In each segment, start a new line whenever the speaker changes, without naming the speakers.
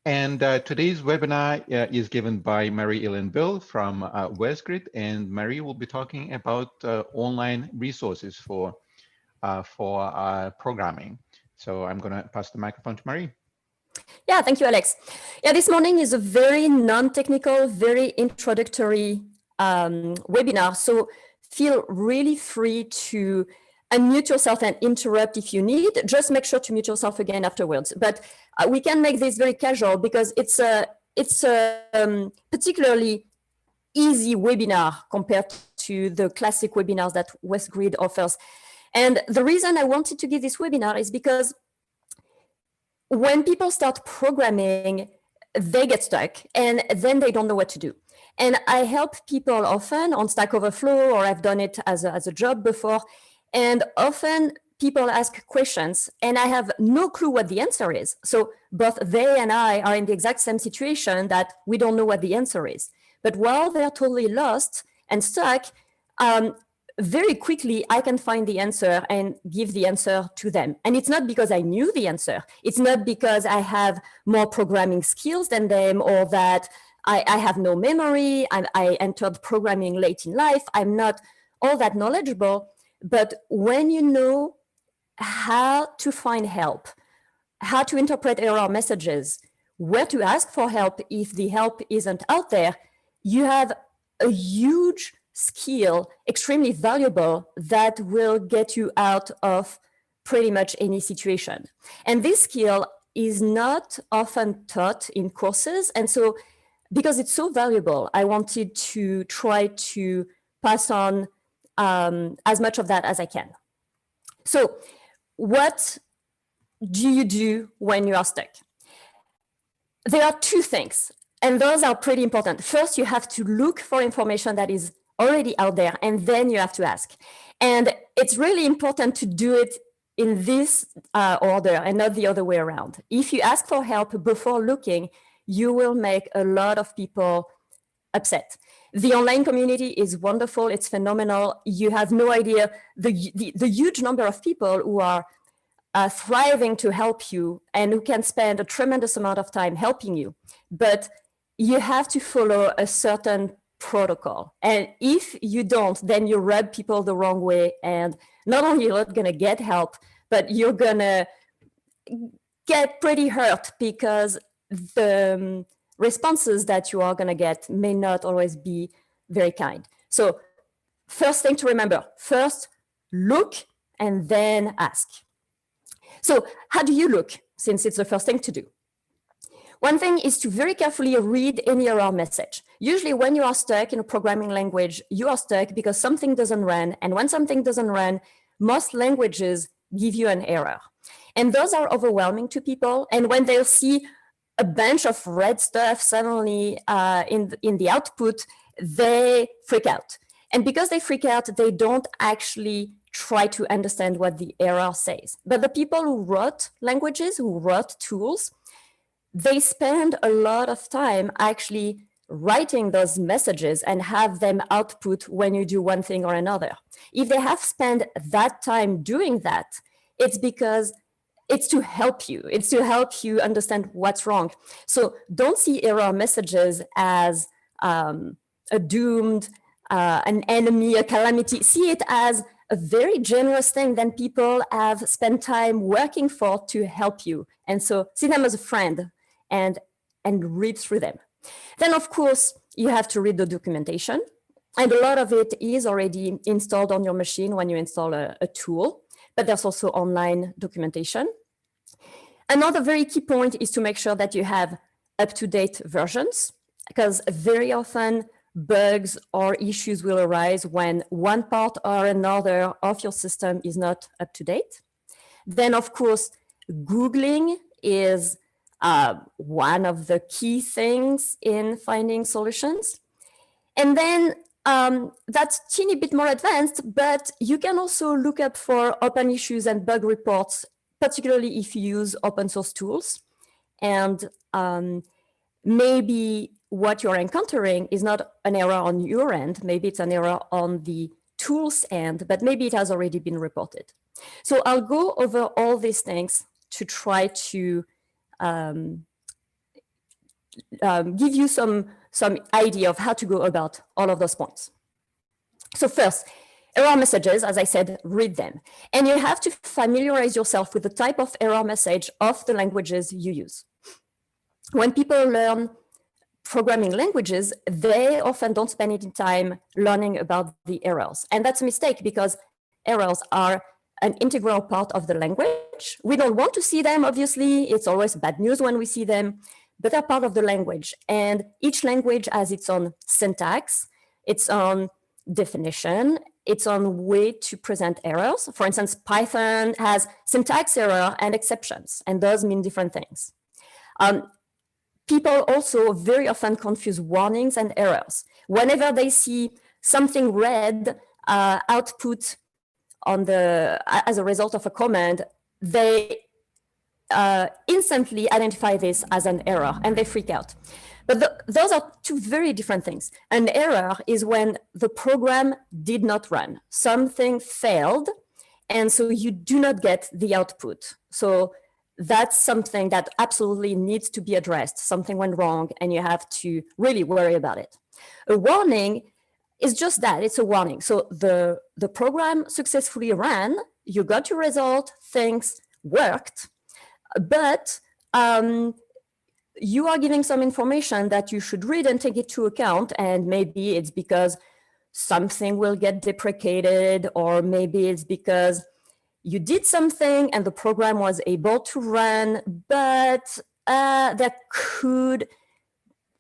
And today's webinar is given by Mary-Ellen Bill from WestGrid, and Mary will be talking about online resources for programming. So I'm going to pass the microphone to Mary.
Yeah, thank you, Alex. Yeah, this morning is a very non-technical, very introductory webinar. So feel really free to unmute yourself and interrupt if you need. Just make sure to mute yourself again afterwards. But we can make this very casual because it's a particularly easy webinar compared to the classic webinars that WestGrid offers. And the reason I wanted to give this webinar is because when people start programming, they get stuck and then they don't know what to do. And I help people often on Stack Overflow, or I've done it as a job before. And often people ask questions and I have no clue what the answer is. So both they and I are in the exact same situation that we don't know what the answer is. But while they're totally lost and stuck, very quickly, I can find the answer and give the answer to them. And it's not because I knew the answer. It's not because I have more programming skills than them, or that I have no memory. I entered programming late in life. I'm not all that knowledgeable. But when you know how to find help, how to interpret error messages, where to ask for help if the help isn't out there, you have a huge skill, extremely valuable, that will get you out of pretty much any situation. And this skill is not often taught in courses. And so because it's so valuable, I wanted to try to pass on as much of that as I can. So what do you do when you are stuck? There are two things, and those are pretty important. First, you have to look for information that is already out there, and then you have to ask. And it's really important to do it in this order and not the other way around. If you ask for help before looking, you will make a lot of people upset. The online community is wonderful. It's phenomenal. You have no idea the huge number of people who are thriving to help you and who can spend a tremendous amount of time helping you. But you have to follow a certain protocol. And if you don't, then you rub people the wrong way. And not only you're not going to get help, but you're going to get pretty hurt because the responses that you are going to get may not always be very kind. So first thing to remember, first look and then ask. So how do you look, since it's the first thing to do? One thing is to very carefully read any error message. Usually when you are stuck in a programming language, you are stuck because something doesn't run. And when something doesn't run, most languages give you an error. And those are overwhelming to people. And when they'll see a bunch of red stuff suddenly in the output, they freak out. And because they freak out, they don't actually try to understand what the error says. But the people who wrote languages, who wrote tools, they spend a lot of time actually writing those messages and have them output when you do one thing or another. If they have spent that time doing that, it's because it's to help you. It's to help you understand what's wrong. So don't see error messages as a doomed, an enemy, a calamity. See it as a very generous thing that people have spent time working for to help you. And so see them as a friend and read through them. Then, of course, you have to read the documentation. And a lot of it is already installed on your machine when you install a tool, but there's also online documentation. Another very key point is to make sure that you have up-to-date versions, because very often bugs or issues will arise when one part or another of your system is not up to date. Then, of course, Googling is one of the key things in finding solutions. And then that's a teeny bit more advanced, but you can also look up for open issues and bug reports, particularly if you use open source tools. And maybe what you're encountering is not an error on your end, maybe it's an error on the tool's end, but maybe it has already been reported. So I'll go over all these things to try to give you some idea of how to go about all of those points. So first, error messages, as I said, read them. And you have to familiarize yourself with the type of error message of the languages you use. When people learn programming languages, they often don't spend any time learning about the errors. And that's a mistake because errors are an integral part of the language. We don't want to see them, obviously. It's always bad news when we see them, but they're part of the language. And each language has its own syntax, its own definition, its own way to present errors. For instance, Python has syntax error and exceptions, and those mean different things. People also very often confuse warnings and errors. Whenever they see something red output on as a result of a command, they instantly identify this as an error and they freak out. But those are two very different things. An error is when the program did not run. Something failed, and so you do not get the output. So that's something that absolutely needs to be addressed. Something went wrong, and you have to really worry about it. A warning is just that, it's a warning. So the program successfully ran, you got your result, things worked, but you are giving some information that you should read and take it to account. And maybe it's because something will get deprecated, or maybe it's because you did something and the program was able to run, but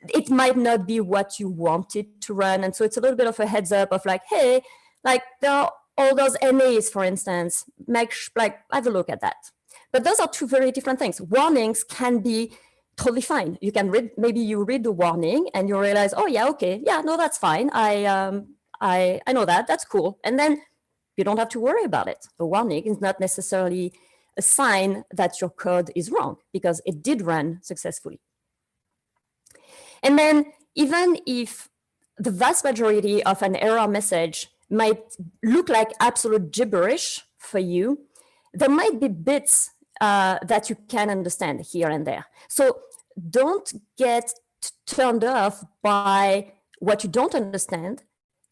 it might not be what you wanted to run. And so it's a little bit of a heads up of like, hey, like there are all those NAs, for instance, have a look at that. But those are two very different things. Warnings can be totally fine. You can read, maybe you read the warning and you realize, oh yeah, okay, yeah, no, that's fine. I know that, that's cool. And then you don't have to worry about it. A warning is not necessarily a sign that your code is wrong because it did run successfully. And then even if the vast majority of an error message might look like absolute gibberish for you, there might be bits that you can understand here and there. So don't get turned off by what you don't understand.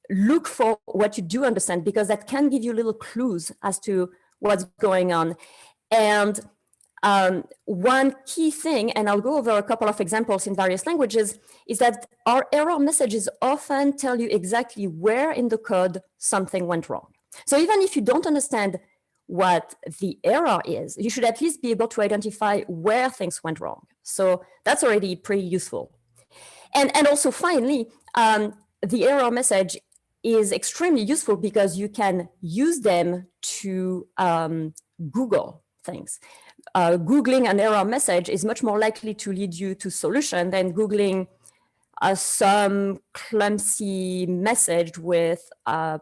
Look for what you do understand, because that can give you little clues as to what's going on. And one key thing, and I'll go over a couple of examples in various languages, is that our error messages often tell you exactly where in the code something went wrong. So even if you don't understand what the error is, you should at least be able to identify where things went wrong. So that's already pretty useful. And also finally, the error message is extremely useful because you can use them to Google things. Googling an error message is much more likely to lead you to solution than Googling some clumsy message with a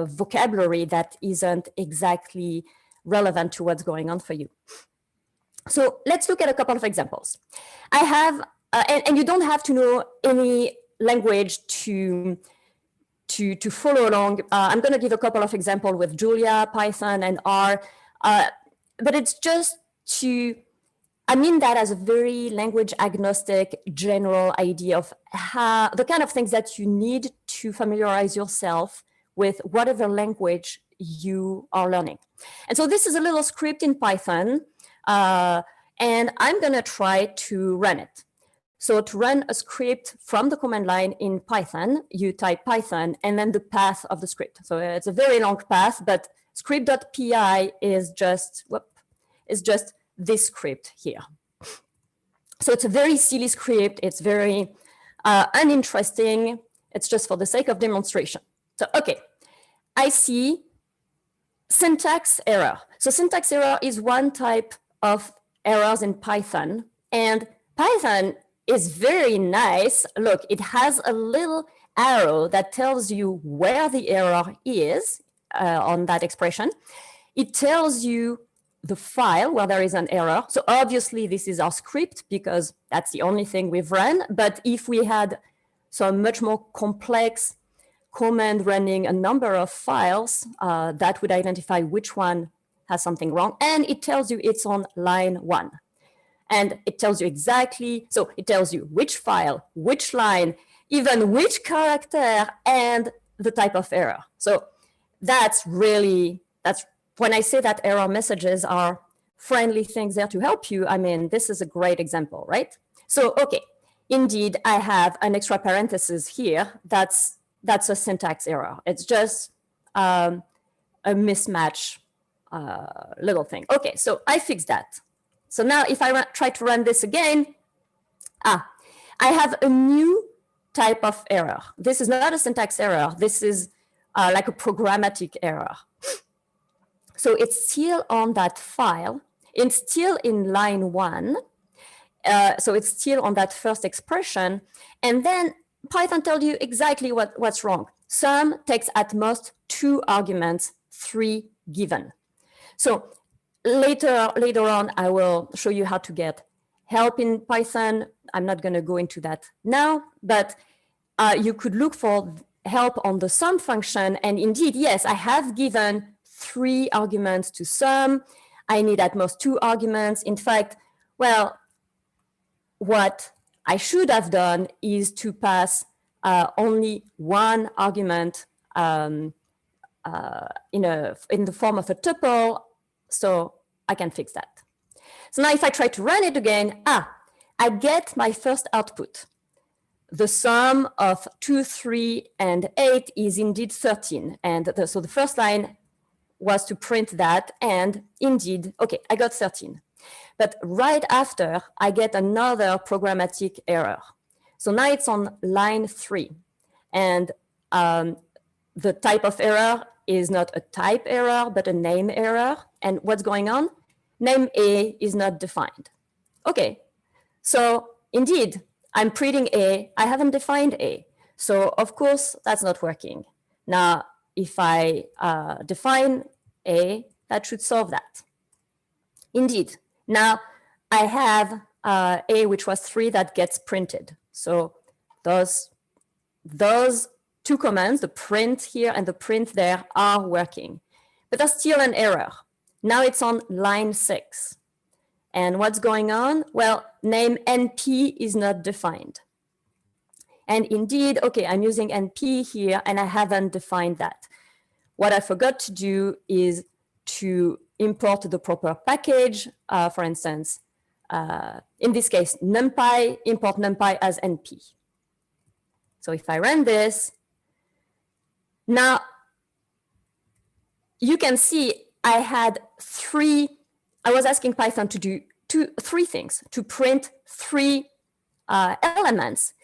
vocabulary that isn't exactly relevant to what's going on for you. So let's look at a couple of examples. I have, and you don't have to know any language to follow along. I'm going to give a couple of examples with Julia, Python, and R, but it's just I mean that as a very language agnostic general idea of how the kind of things that you need to familiarize yourself with whatever language you are learning. And so this is a little script in Python, and I'm going to try to run it. So to run a script from the command line in Python, you type Python and then the path of the script. So it's a very long path, but script.py is just this script here. So it's a very silly script. It's very uninteresting. It's just for the sake of demonstration. So, okay, I see syntax error. So syntax error is one type of errors in Python, and Python is very nice. Look, it has a little arrow that tells you where the error is on that expression. It tells you the file where there is an error. So obviously this is our script because that's the only thing we've run. But if we had some much more complex command running a number of files, that would identify which one has something wrong. And it tells you it's on line 1. And it tells you exactly, so it tells you which file, which line, even which character, and the type of error. So that's when I say that error messages are friendly things there to help you, I mean, this is a great example, right? So, okay, indeed, I have an extra parenthesis here. That's a syntax error. It's just a mismatch little thing. Okay, so I fixed that. So now if I try to run this again, I have a new type of error. This is not a syntax error. This is like a programmatic error. So it's still on that file. It's still in line 1. So it's still on that first expression. And then Python tells you exactly what's wrong. Sum takes at most 2 arguments, 3 given. So later on, I will show you how to get help in Python. I'm not going to go into that now, but you could look for help on the sum function. And indeed, yes, I have given 3 arguments to sum. I need at most 2 arguments. In fact, well, what I should have done is to pass only 1 argument in the form of a tuple, so I can fix that. So now if I try to run it again, I get my first output. The sum of 2, 3, and 8 is indeed 13. And so the first line was to print that, and indeed, okay, I got 13. But right after, I get another programmatic error. So now it's on line 3. And the type of error is not a type error, but a name error. And what's going on? Name A is not defined. Okay, so indeed, I'm printing A. I haven't defined A. So of course, that's not working. Now, if I define A, that should solve that. Indeed. Now, I have A, which was 3, that gets printed. So those 2 commands, the print here and the print there, are working. But there's still an error. Now it's on line 6. And what's going on? Well, name NP is not defined. And indeed, okay, I'm using NP here, and I haven't defined that. What I forgot to do is to import the proper package. For instance, in this case, NumPy, import NumPy as NP. So if I run this, now you can see I had 3, I was asking Python to do 3 things, to print 3 elements,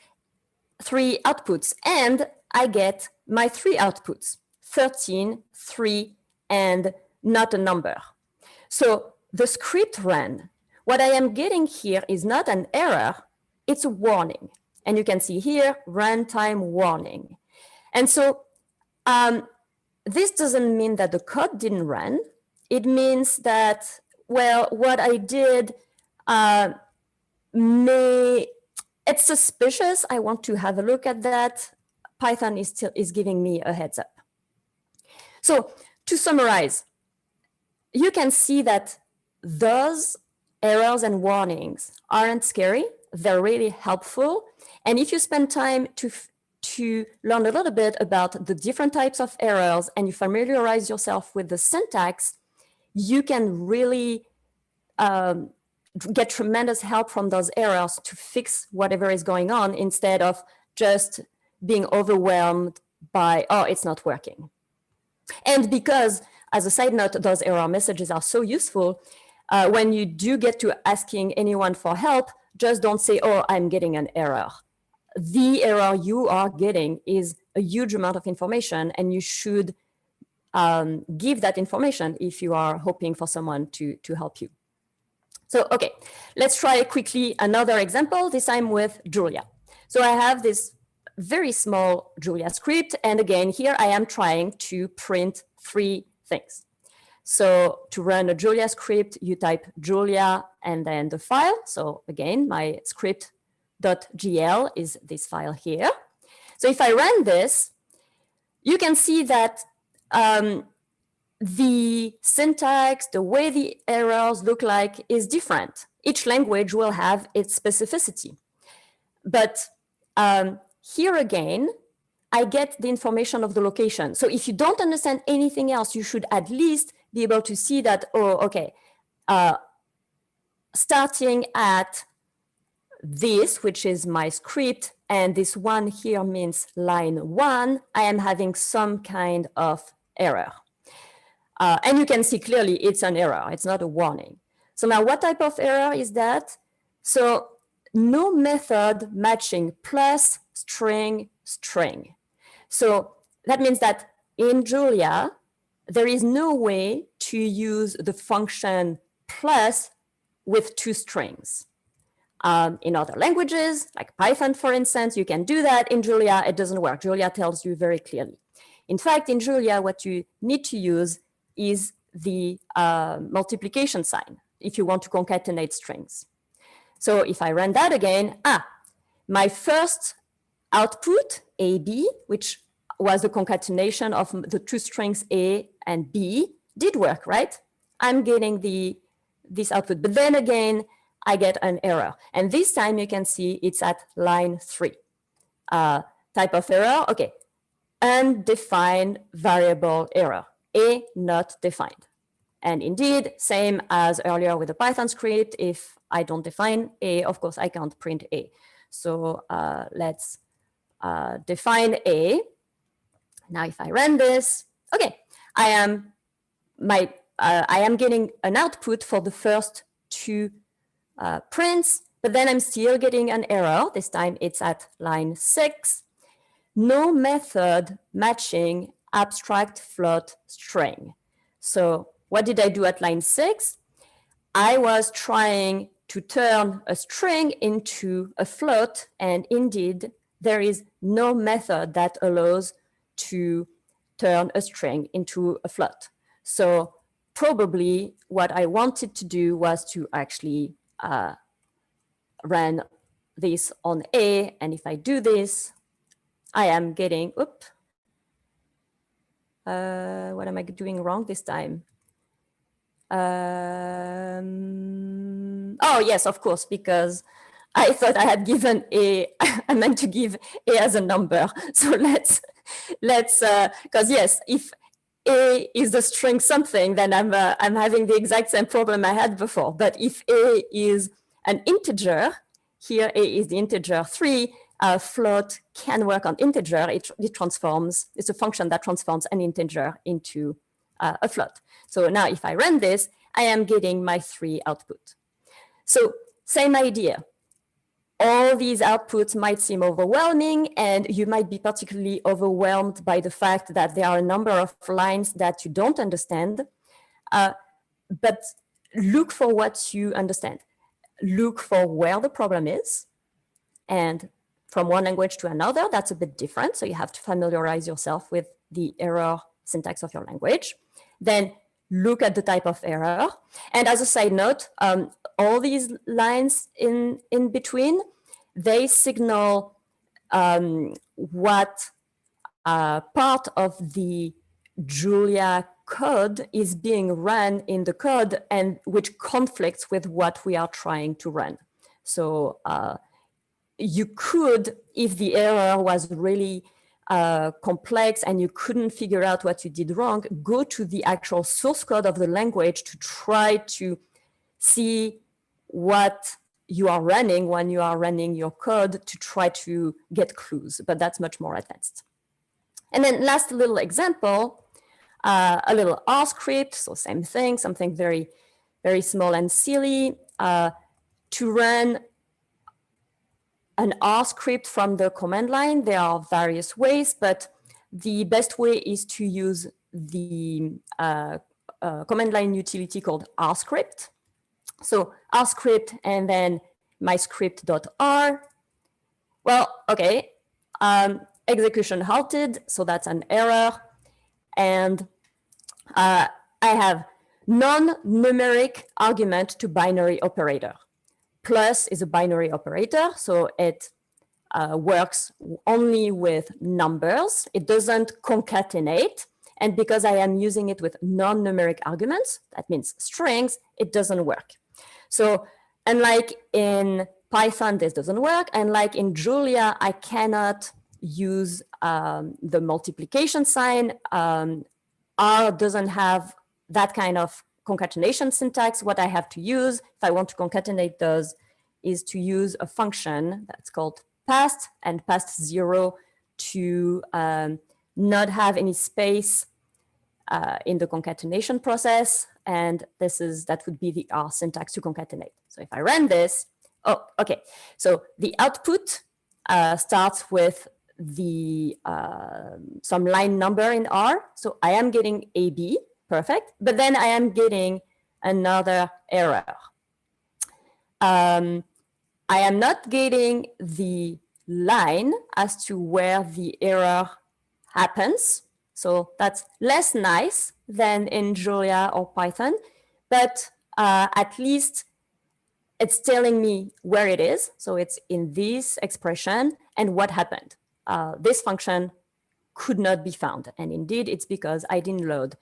3 outputs, and I get my 3 outputs, 13, 3, and not a number. So the script ran. What I am getting here is not an error, it's a warning. And you can see here, runtime warning. And so this doesn't mean that the code didn't run. It means that, well, what I did it's suspicious. I want to have a look at that. Python is giving me a heads up. So to summarize, you can see that those errors and warnings aren't scary. They're really helpful. And if you spend time to learn a little bit about the different types of errors and you familiarize yourself with the syntax, you can really get tremendous help from those errors to fix whatever is going on instead of just being overwhelmed by, oh, it's not working. And because, as a side note, those error messages are so useful, when you do get to asking anyone for help, just don't say, oh, I'm getting an error. The error you are getting is a huge amount of information, and you should give that information if you are hoping for someone to help you. So, okay, let's try quickly another example, this time with Julia. So I have this very small Julia script. And again, here I am trying to print 3 things. So to run a Julia script, you type Julia and then the file. So again, my script.gl is this file here. So if I run this, you can see that the syntax, the way the errors look like is different. Each language will have its specificity. But here again, I get the information of the location. So if you don't understand anything else, you should at least be able to see that, oh, okay, starting at this, which is my script, and this one here means line 1, I am having some kind of error. And you can see clearly it's an error, it's not a warning. So now what type of error is that? So no method matching plus string string. So that means that in Julia, there is no way to use the function plus with 2 strings. In other languages, like Python, for instance, you can do that. In Julia, it doesn't work. Julia tells you very clearly. In fact, in Julia, what you need to use is the multiplication sign if you want to concatenate strings. So if I run that again, my first output, AB, which was the concatenation of the 2 strings A and B, did work, right? I'm getting this output. But then again, I get an error. And this time you can see it's at line 3. Type of error, okay. Undefined variable error, A not defined. And indeed, same as earlier with the Python script, if I don't define A, of course, I can't print A. So let's define A. Now, if I run this, okay, I am getting an output for the first 2 prints, but then I'm still getting an error. This time it's at line 6. No method matching abstract float string. So what did I do at line 6? I was trying to turn a string into a float, and indeed, there is no method that allows to turn a string into a float. So probably what I wanted to do was to actually run this on A, and if I do this, I am getting, what am I doing wrong this time? Oh, yes, of course, because I thought I had given A, I meant to give A as a number. So let's because yes, if A is the string something, then I'm having the exact same problem I had before. But if A is an integer, here A is the integer 3, float can work on integer. It transforms, it's a function that transforms an integer into a float. So now if I run this, I am getting my 3 output. So same idea. All these outputs might seem overwhelming, and you might be particularly overwhelmed by the fact that there are a number of lines that you don't understand. But look for what you understand. Look for where the problem is. And from one language to another, that's a bit different. So you have to familiarize yourself with the error syntax of your language. Then look at the type of error. And as a side note, all these lines in between, they signal what part of the Julia code is being run in the code and which conflicts with what we are trying to run. So you could, if the error was really complex and you couldn't figure out what you did wrong, go to the actual source code of the language to try to see what you are running when you are running your code to try to get clues, but that's much more advanced. And then last little example, a little R script, so same thing, something very, very small and silly. To run an R script from the command line, there are various ways, but the best way is to use the command line utility called R script. So R script and then my script.r. Well, okay, execution halted, so that's an error. And I have non-numeric argument to binary operator. Plus is a binary operator, so it works only with numbers. It doesn't concatenate. And because I am using it with non-numeric arguments, that means strings, it doesn't work. So unlike in Python, this doesn't work. And like in Julia, I cannot use the multiplication sign. R doesn't have that kind of concatenation syntax. What I have to use if I want to concatenate those is to use a function that's called past and past 0 to not have any space in the concatenation process. And that would be the R syntax to concatenate. So if I run this, oh, okay. So the output starts with the some line number in R. So I am getting AB, perfect. But then I am getting another error. I am not getting the line as to where the error happens. So that's less nice than in Julia or Python, but at least it's telling me where it is. So it's in this expression and what happened. This function could not be found. And indeed, it's because I didn't load,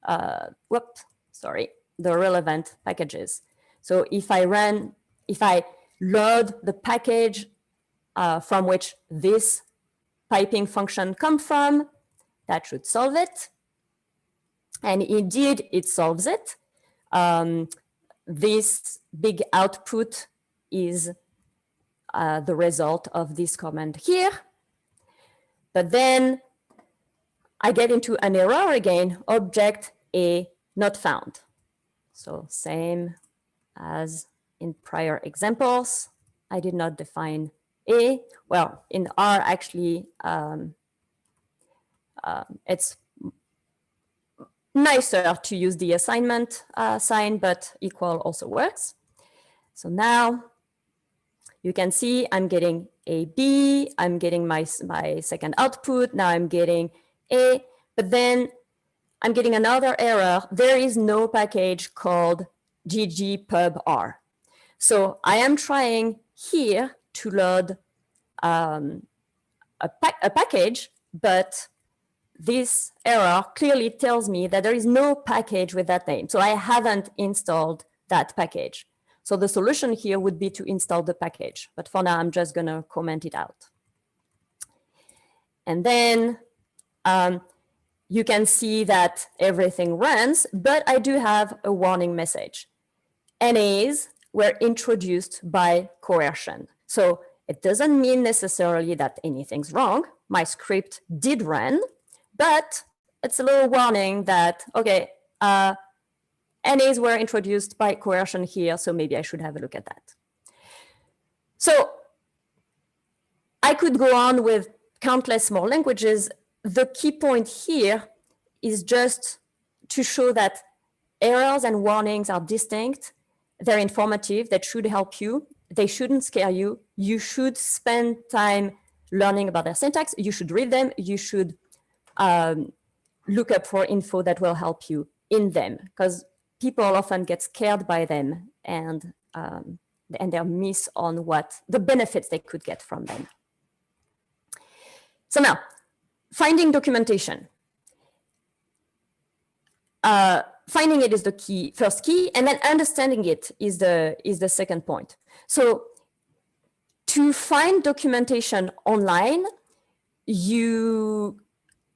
the relevant packages. So if I load the package from which this piping function comes from, that should solve it. And indeed, it solves it. This big output is the result of this command here. But then I get into an error again, object A not found. So same as in prior examples, I did not define A. Well, in R, actually, it's nicer to use the assignment sign, but equal also works. So now you can see I'm getting AB, I'm getting my second output, now I'm getting A, but then I'm getting another error. There is no package called ggpubr. So I am trying here to load a package, but this error clearly tells me that there is no package with that name. So I haven't installed that package. So the solution here would be to install the package. But for now, I'm just going to comment it out. And then you can see that everything runs, but I do have a warning message. NAs were introduced by coercion. So it doesn't mean necessarily that anything's wrong. My script did run, but it's a little warning that, okay, NAs were introduced by coercion here, so maybe I should have a look at that. So I could go on with countless more languages. The key point here is just to show that errors and warnings are distinct. They're informative, that should help you. They shouldn't scare you. You should spend time learning about their syntax. You should read them. You should look up for info that will help you in them, because people often get scared by them and they're miss on what the benefits they could get from them. So now, finding documentation. Finding it is the first key, and then understanding it is the second point. So to find documentation online, you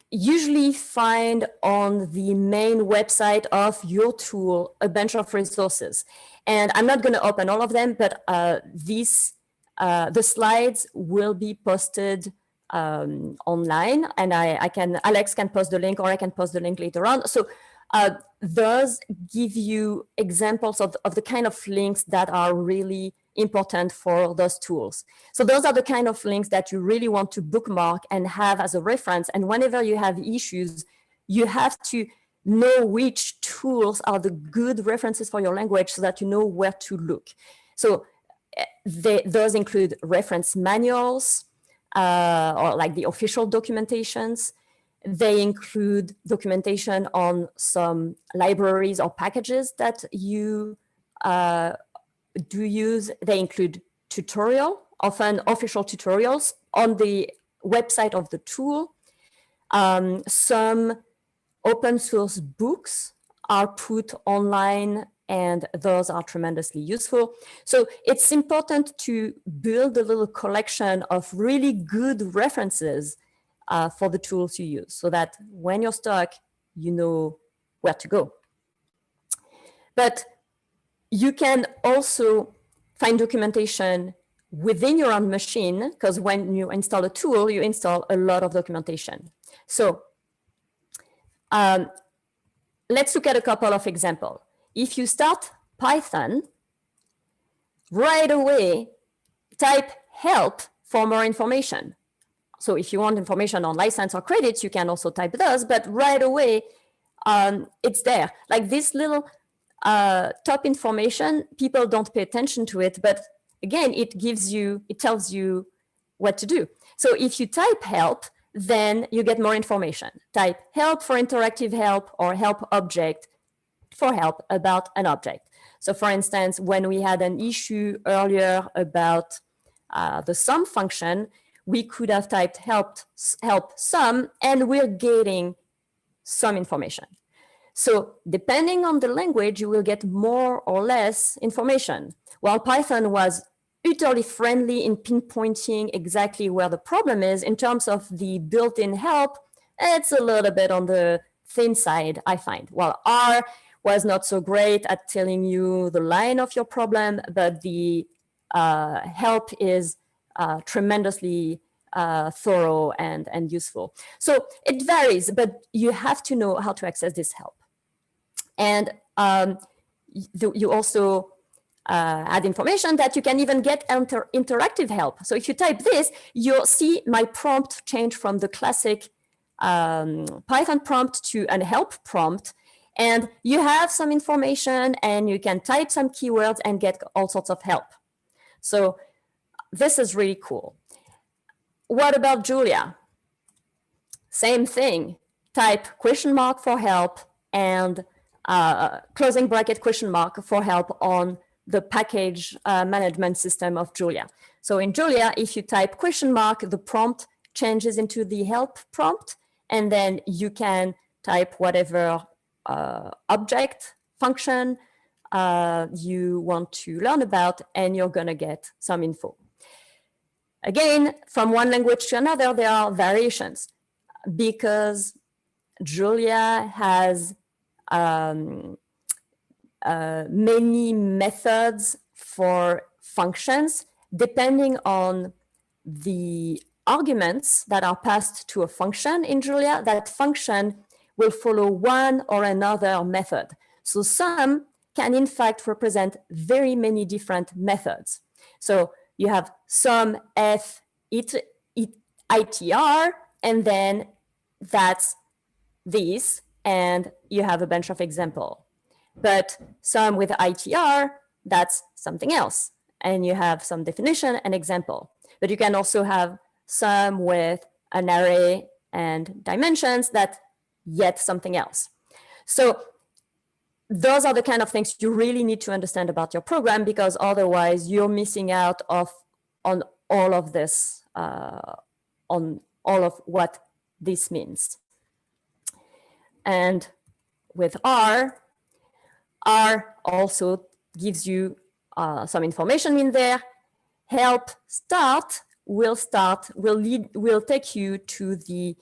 usually find on the main website of your tool a bunch of resources. And I'm not going to open all of them, but the slides will be posted online, and Alex can post the link, or I can post the link later on. So those give you examples of the kind of links that are really important for those tools. So those are the kind of links that you really want to bookmark and have as a reference. And whenever you have issues, you have to know which tools are the good references for your language so that you know where to look. So those include reference manuals, or like the official documentations. They include documentation on some libraries or packages that you do use. They include often official tutorials on the website of the tool. Some open source books are put online, and those are tremendously useful. So it's important to build a little collection of really good references for the tools you use, so that when you're stuck, you know where to go. But you can also find documentation within your own machine, because when you install a tool, you install a lot of documentation. So let's look at a couple of examples. If you start Python, right away, type help for more information. So if you want information on license or credits, you can also type those, but right away, it's there. Like this little top information, people don't pay attention to it, but again, it tells you what to do. So if you type help, then you get more information. Type help for interactive help, or help object for help about an object. So for instance, when we had an issue earlier about the sum function, we could have typed help sum, and we're getting some information. So depending on the language, you will get more or less information. While Python was utterly friendly in pinpointing exactly where the problem is, in terms of the built-in help, it's a little bit on the thin side, I find. While R was not so great at telling you the line of your problem, but the help is tremendously thorough and useful. So it varies, but you have to know how to access this help. And you also add information that you can even get interactive help. So if you type this, you'll see my prompt change from the classic Python prompt to an help prompt. And you have some information, and you can type some keywords and get all sorts of help. So this is really cool. What about Julia? Same thing. Type question mark for help and closing bracket question mark for help on the package management system of Julia. So in Julia, if you type question mark, the prompt changes into the help prompt, and then you can type whatever object function you want to learn about, and you're gonna get some info. Again, from one language to another, there are variations, because Julia has many methods for functions. Depending on the arguments that are passed to a function in Julia, that function will follow one or another method. So some can in fact represent very many different methods. So you have some f itr, and then that's this, and you have a bunch of examples. But some with itr, that's something else, and you have some definition and example. But you can also have some with an array and dimensions, that yet something else. So those are the kind of things you really need to understand about your program, because otherwise you're missing out on all of this, on all of what this means. And with R also gives you some information in there. Help start will take you to the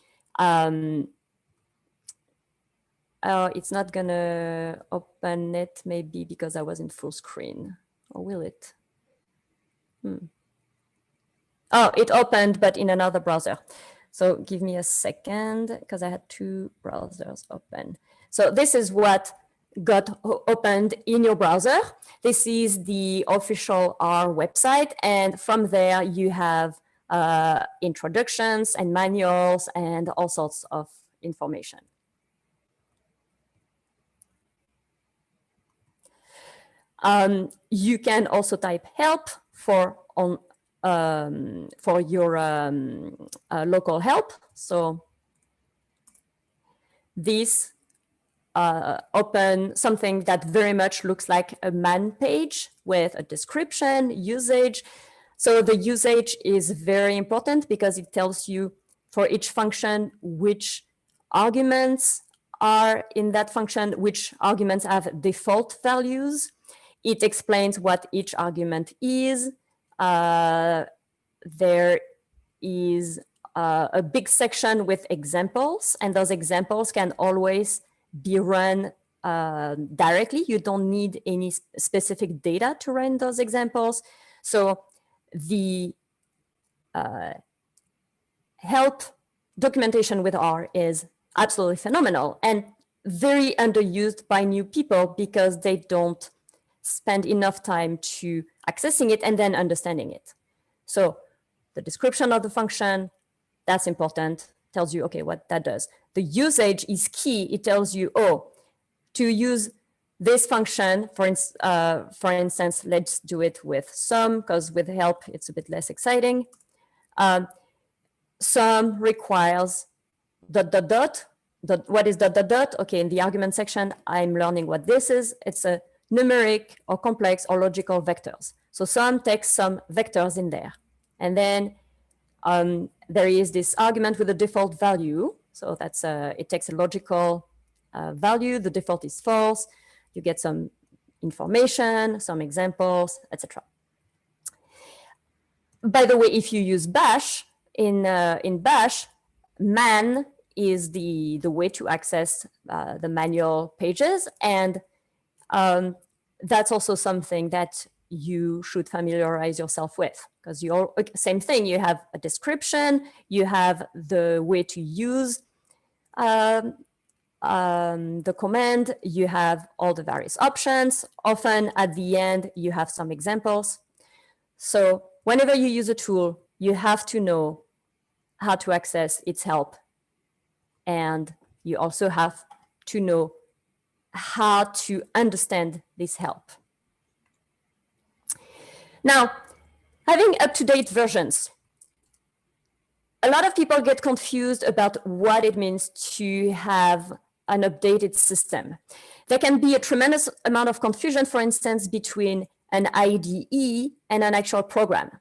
it's not gonna open it, maybe because I was in full screen, or will it? Oh, it opened, but in another browser. So give me a second, because I had two browsers open. So this is what got opened in your browser. This is the official R website, and from there you have introductions and manuals and all sorts of information. You can also type help for your local help. So this open something that very much looks like a man page with a description, usage. So the usage is very important, because it tells you for each function which arguments are in that function, which arguments have default values. It explains what each argument is. There is a big section with examples, and those examples can always be run directly. You don't need any specific data to run those examples. So the help documentation with R is absolutely phenomenal and very underused by new people because they don't spend enough time to accessing it and then understanding it. So the description of the function, that's important, tells you, okay, what that does. The usage is key. It tells you, oh, to use this function, for instance, let's do it with sum, because with help, it's a bit less exciting. Sum requires ... What is ... Okay, in the argument section, I'm learning what this is. It's a numeric or complex or logical vectors. So sum takes some vectors in there. And then there is this argument with a default value. So that's it takes a logical value. The default is false. You get some information, some examples, etc. By the way, if you use bash, in bash, man is the way to access the manual pages. And that's also something that you should familiarize yourself with, because you're same thing. You have a description, you have the way to use the command, you have all the various options. Often at the end, you have some examples. So whenever you use a tool, you have to know how to access its help. And you also have to know how to understand this help. Now, having up-to-date versions. A lot of people get confused about what it means to have an updated system. There can be a tremendous amount of confusion, for instance, between an IDE and an actual program.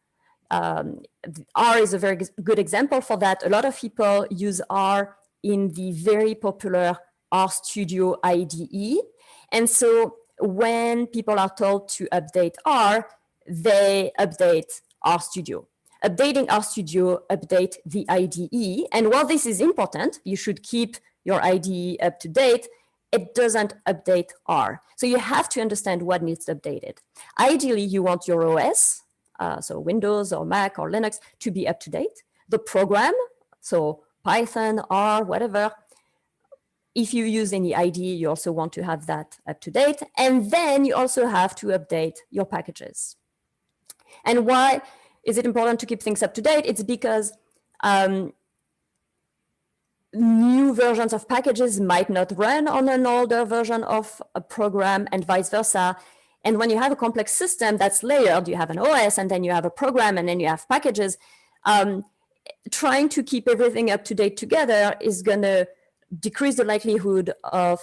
R is a very good example for that. A lot of people use R in the very popular RStudio IDE. And so when people are told to update R, they update RStudio. Updating RStudio, update the IDE. And while this is important, you should keep your IDE up to date, it doesn't update R. So you have to understand what needs updated. Ideally, you want your OS, so Windows or Mac or Linux, to be up to date. The program, so Python, R, whatever. If you use any IDE, you also want to have that up to date. And then you also have to update your packages. And why is it important to keep things up to date? It's because new versions of packages might not run on an older version of a program and vice versa. And when you have a complex system that's layered, you have an OS and then you have a program and then you have packages, trying to keep everything up to date together is going to decrease the likelihood of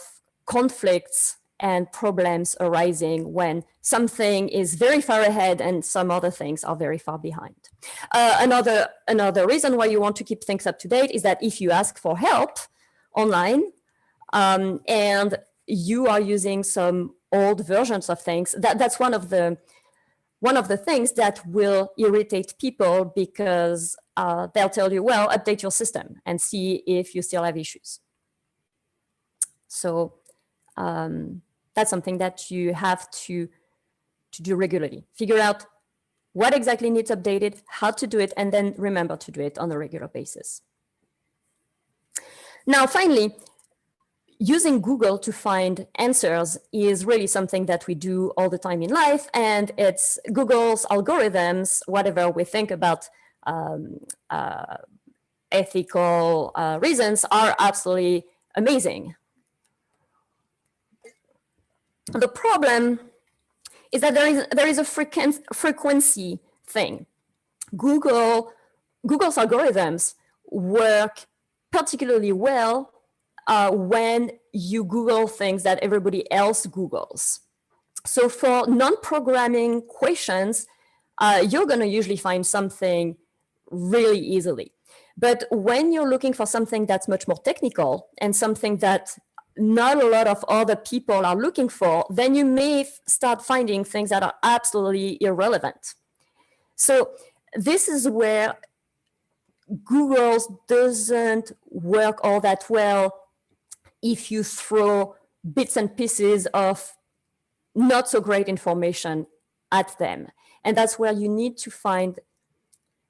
conflicts and problems arising when something is very far ahead and some other things are very far behind. Another reason why you want to keep things up to date is that if you ask for help online and you are using some old versions of things, that's one of the things that will irritate people, because they'll tell you, well, update your system and see if you still have issues. So that's something that you have to do regularly. Figure out what exactly needs updated, how to do it, and then remember to do it on a regular basis. Now, finally, using Google to find answers is really something that we do all the time in life, and it's Google's algorithms, whatever we think about ethical reasons, are absolutely amazing. The problem is that there is a frequency thing. Google's algorithms work particularly well when you Google things that everybody else Googles. So for non-programming questions, you're going to usually find something really easily. But when you're looking for something that's much more technical and something that not a lot of other people are looking for, then you may start finding things that are absolutely irrelevant. So this is where Google doesn't work all that well if you throw bits and pieces of not so great information at them. And that's where you need to find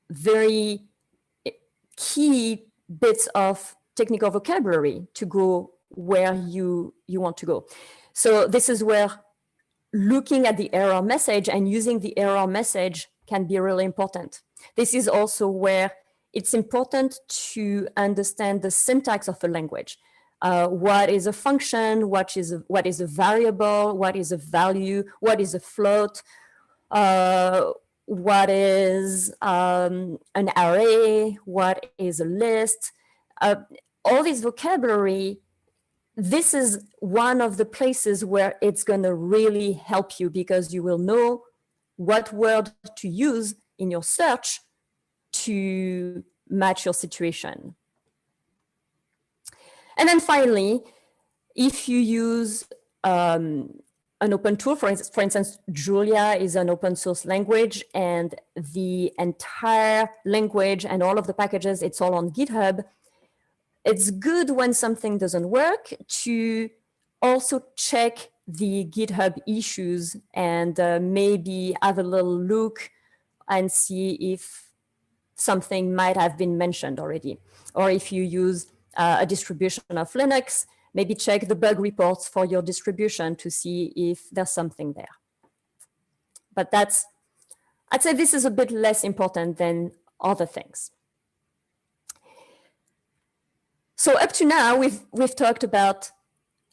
very key bits of technical vocabulary to go where you want to go. So this is where looking at the error message and using the error message can be really important. This is also where it's important to understand the syntax of a language. What is a function? What is a variable? What is a value? What is a float? What is an array? What is a list? All this vocabulary, this is one of the places where it's going to really help you, because you will know what word to use in your search to match your situation. And then finally, if you use an open tool, for instance, Julia is an open source language, and the entire language and all of the packages, it's all on GitHub. It's good when something doesn't work to also check the GitHub issues and maybe have a little look and see if something might have been mentioned already. Or if you use a distribution of Linux, maybe check the bug reports for your distribution to see if there's something there. But I'd say this is a bit less important than other things. So up to now, we've talked about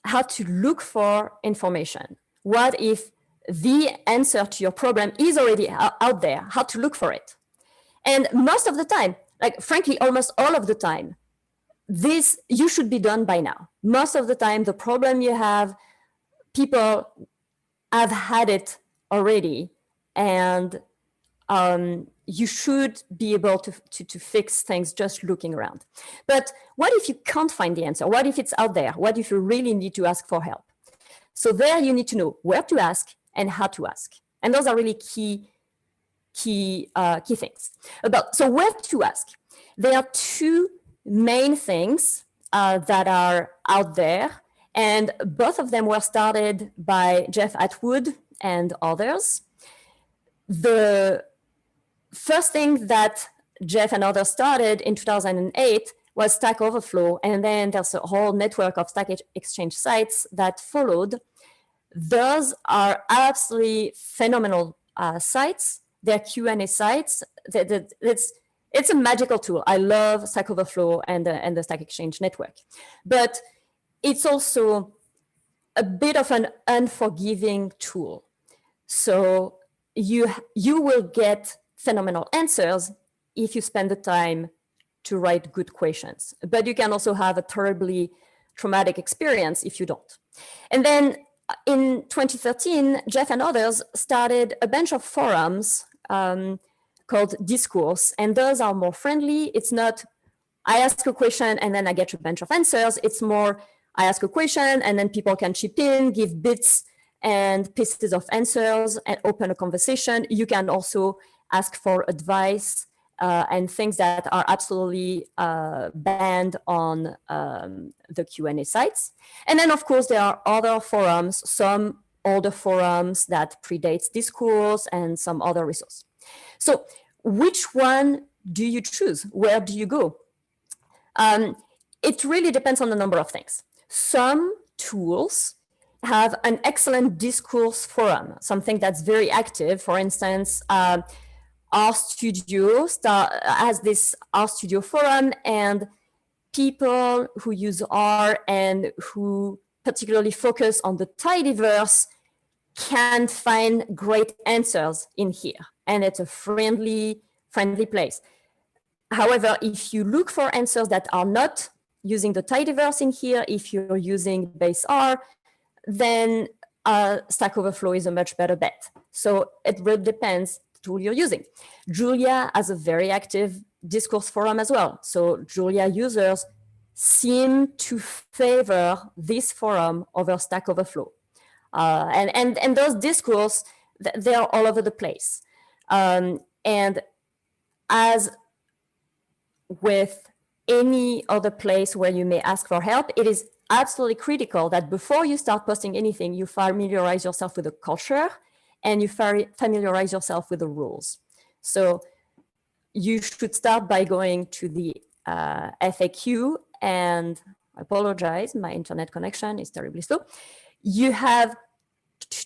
how to look for information. What if the answer to your problem is already out there, how to look for it? And most of the time, like frankly, almost all of the time, this you should be done by now. Most of the time, the problem you have, people have had it already, and you should be able to fix things just looking around. But what if you can't find the answer? What if it's out there? What if you really need to ask for help? So there you need to know where to ask and how to ask. And those are really key things. So where to ask? There are two main things that are out there, and both of them were started by Jeff Atwood and others. The first thing that Jeff and others started in 2008 was Stack Overflow, and then there's a whole network of Stack Exchange sites that followed. Those are absolutely phenomenal sites. They're Q&A sites. It's a magical tool. I love Stack Overflow and the Stack Exchange network. But it's also a bit of an unforgiving tool. So you will get phenomenal answers if you spend the time to write good questions. But you can also have a terribly traumatic experience if you don't. And then in 2013, Jeff and others started a bunch of forums called Discourse, and those are more friendly. It's not, I ask a question and then I get a bunch of answers. It's more, I ask a question and then people can chip in, give bits and pieces of answers and open a conversation. You can also ask for advice and things that are absolutely banned on the Q&A sites. And then of course there are other forums, some older forums that predates Discourse and some other resources. So which one do you choose? Where do you go? It really depends on a number of things. Some tools have an excellent Discourse forum, something that's very active. For instance, RStudio has this RStudio forum, and people who use R and who particularly focus on the tidyverse can find great answers in here. And it's a friendly place. However, if you look for answers that are not using the tidyverse in here, if you're using base R, then Stack Overflow is a much better bet. So it really depends the tool you're using. Julia has a very active Discourse forum as well. So Julia users seem to favor this forum over Stack Overflow. And those discourse, they're all over the place. And as with any other place where you may ask for help, it is absolutely critical that before you start posting anything, you familiarize yourself with the culture and you familiarize yourself with the rules. So you should start by going to the FAQ, and I apologize, my internet connection is terribly slow. You have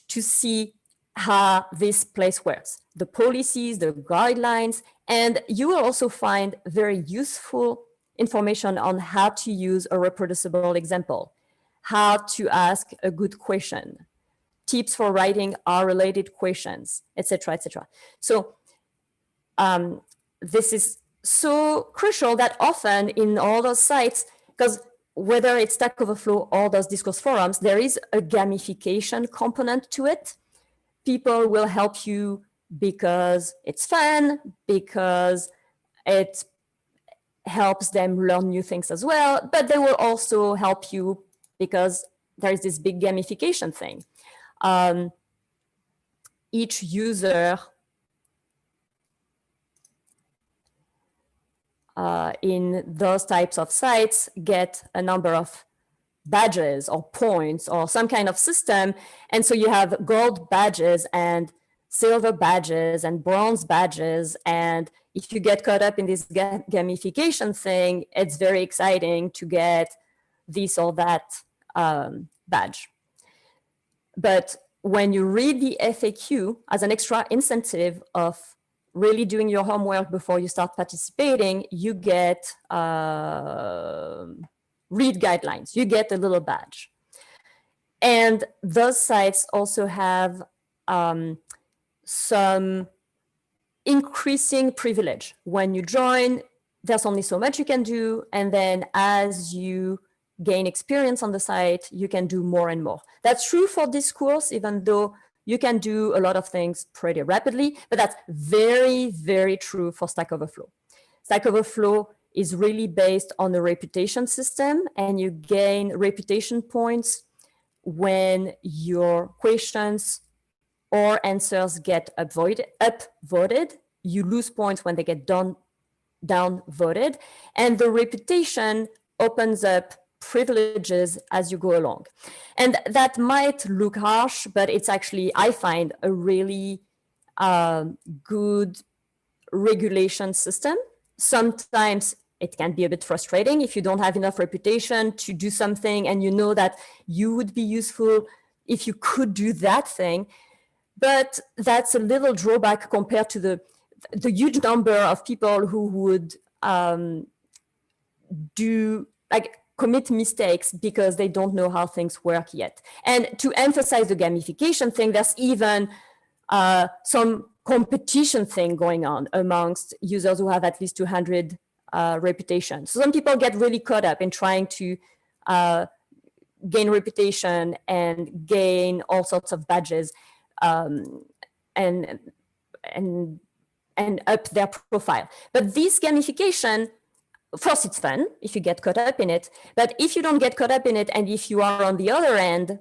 to see how this place works, the policies, the guidelines, and you will also find very useful information on how to use a reproducible example, how to ask a good question, tips for writing R-related questions, etc., etc. So this is so crucial that often in all those sites, because whether it's Stack Overflow or those discourse forums, there is a gamification component to it. People will help you because it's fun, because it helps them learn new things as well, but they will also help you because there is this big gamification thing. Each user in those types of sites get a number of badges or points or some kind of system. And so you have gold badges and silver badges and bronze badges. And if you get caught up in this gamification thing, it's very exciting to get this or that badge. But when you read the FAQ as an extra incentive of really doing your homework before you start participating, you get read guidelines, you get a little badge. And those sites also have some increasing privilege. When you join, there's only so much you can do. And then as you gain experience on the site, you can do more and more. That's true for discourse, even though you can do a lot of things pretty rapidly, but that's very, very true for Stack Overflow. Stack Overflow is really based on a reputation system, and you gain reputation points when your questions or answers get upvoted. You lose points when they get downvoted, and the reputation opens up privileges as you go along. And that might look harsh, but it's actually, I find, a really good regulation system. Sometimes it can be a bit frustrating if you don't have enough reputation to do something and you know that you would be useful if you could do that thing. But that's a little drawback compared to the huge number of people who would commit mistakes because they don't know how things work yet. And to emphasize the gamification thing, there's even some competition thing going on amongst users who have at least 200 reputation. So some people get really caught up in trying to gain reputation and gain all sorts of badges and up their profile. But this gamification, first, it's fun if you get caught up in it, but if you don't get caught up in it, and if you are on the other end,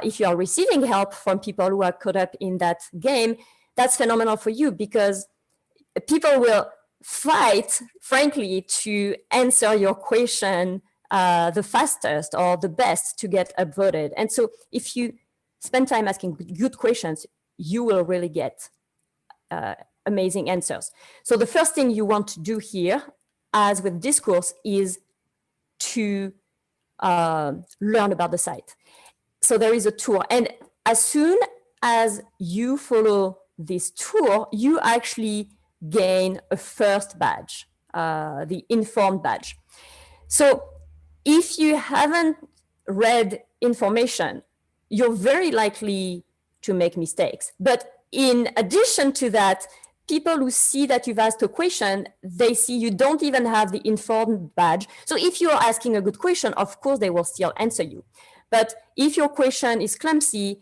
if you are receiving help from people who are caught up in that game, that's phenomenal for you, because people will fight, frankly, to answer your question the fastest or the best to get upvoted. And so if you spend time asking good questions, you will really get amazing answers. So the first thing you want to do here, as with discourse, is to learn about the site. So there is a tour, and as soon as you follow this tour, you actually gain a first badge, the informed badge. So if you haven't read information, you're very likely to make mistakes. But in addition to that, people who see that you've asked a question, they see you don't even have the informed badge. So if you're asking a good question, of course, they will still answer you. But if your question is clumsy,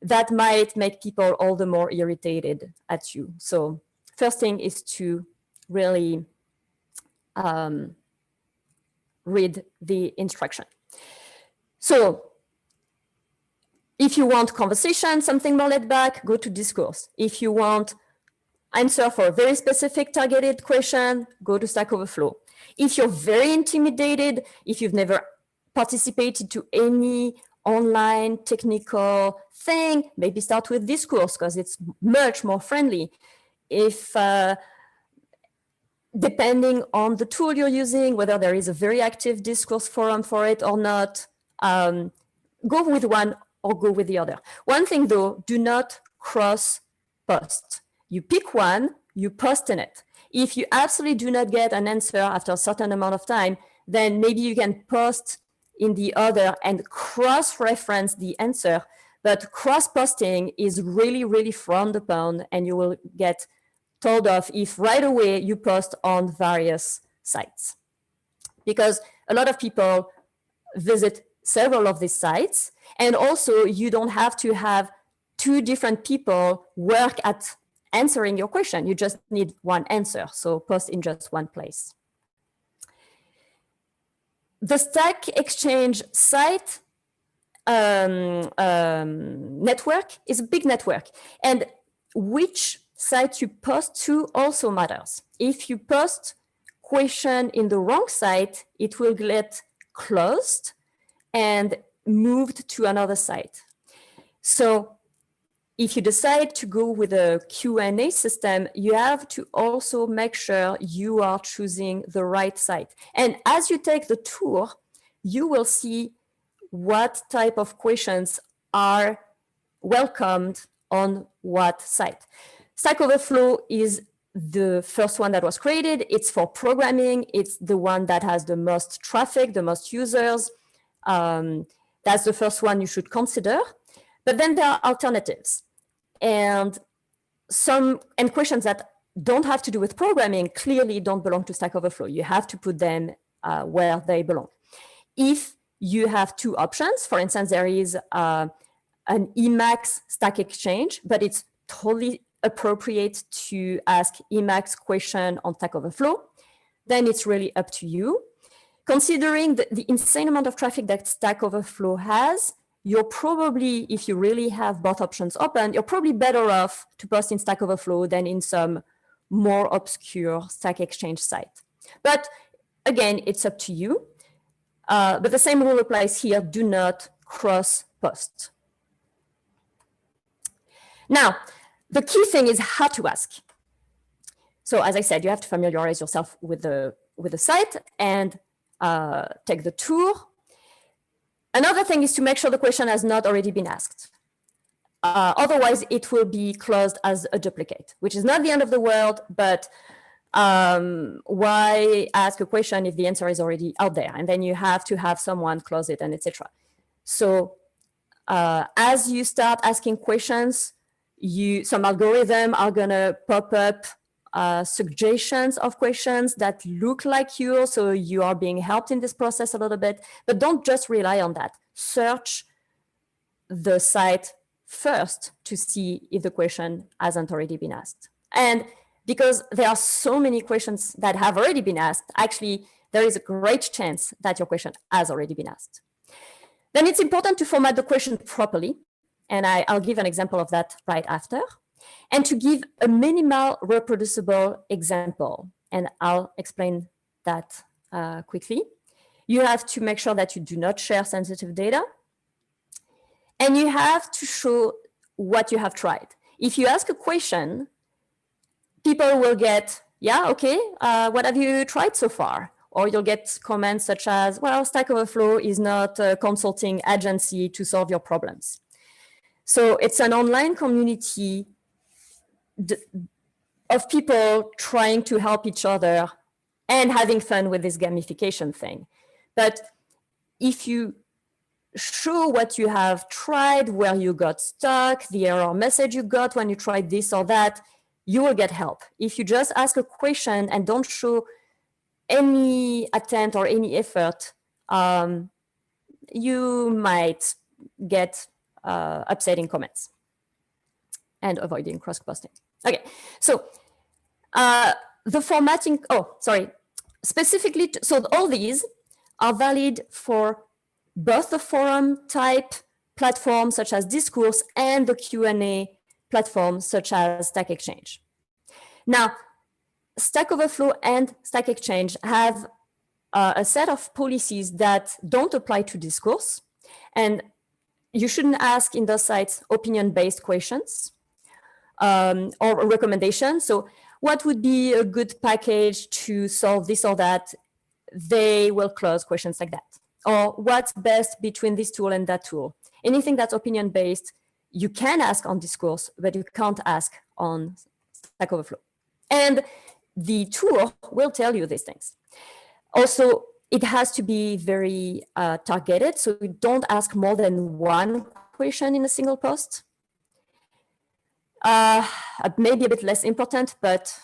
that might make people all the more irritated at you. So first thing is to really read the instruction. So if you want conversation, something more laid back, go to discourse. If you want answer for a very specific targeted question, go to Stack Overflow. If you're very intimidated, if you've never participated to any online technical thing, maybe start with discourse because it's much more friendly. If depending on the tool you're using, whether there is a very active discourse forum for it or not, go with one or go with the other. One thing though, do not cross post. You pick one, you post in it. If you absolutely do not get an answer after a certain amount of time, then maybe you can post in the other and cross-reference the answer. But cross-posting is really, really frowned upon, and you will get told off if right away you post on various sites. Because a lot of people visit several of these sites, and also you don't have to have two different people work at answering your question. You just need one answer, so post in just one place. The Stack Exchange site network is a big network, and which site you post to also matters. If you post question in the wrong site, it will get closed and moved to another site. So if you decide to go with a Q&A system, you have to also make sure you are choosing the right site. And as you take the tour, you will see what type of questions are welcomed on what site. Stack Overflow is the first one that was created. It's for programming. It's the one that has the most traffic, the most users. That's the first one you should consider. But then there are alternatives. And questions that don't have to do with programming clearly don't belong to Stack Overflow. You have to put them where they belong. If you have two options, for instance, there is an Emacs Stack Exchange, but it's totally appropriate to ask Emacs question on Stack Overflow, then it's really up to you. Considering the insane amount of traffic that Stack Overflow has, you're probably, if you really have both options open, you're probably better off to post in Stack Overflow than in some more obscure Stack Exchange site. But again, it's up to you. But the same rule applies here. Do not cross post. Now, the key thing is how to ask. So as I said, you have to familiarize yourself with the site and take the tour. Another thing is to make sure the question has not already been asked. Otherwise, it will be closed as a duplicate, which is not the end of the world, but why ask a question if the answer is already out there? And then you have to have someone close it and etc. So as you start asking questions, some algorithm are gonna pop up suggestions of questions that look like yours, so you are being helped in this process a little bit, but don't just rely on that. Search the site first to see if the question hasn't already been asked. And because there are so many questions that have already been asked, actually, there is a great chance that your question has already been asked. Then it's important to format the question properly. And I'll give an example of that right after. And to give a minimal reproducible example. And I'll explain that quickly. You have to make sure that you do not share sensitive data. And you have to show what you have tried. If you ask a question, people will get, yeah, okay, what have you tried so far? Or you'll get comments such as, well, Stack Overflow is not a consulting agency to solve your problems. So it's an online community of people trying to help each other and having fun with this gamification thing. But if you show what you have tried, where you got stuck, the error message you got when you tried this or that, you will get help. If you just ask a question and don't show any attempt or any effort, you might get upsetting comments and avoiding cross-posting. Okay, so the formatting, specifically, so all these are valid for both the forum type platforms such as Discourse and the Q&A platforms such as Stack Exchange. Now, Stack Overflow and Stack Exchange have a set of policies that don't apply to Discourse, and you shouldn't ask in those sites opinion-based questions or recommendations. So what would be a good package to solve this or that? They will close questions like that. Or what's best between this tool and that tool? Anything that's opinion-based, you can ask on Discourse, but you can't ask on Stack Overflow. And the tool will tell you these things. Also, it has to be very targeted, so you don't ask more than one question in a single post. Maybe a bit less important, but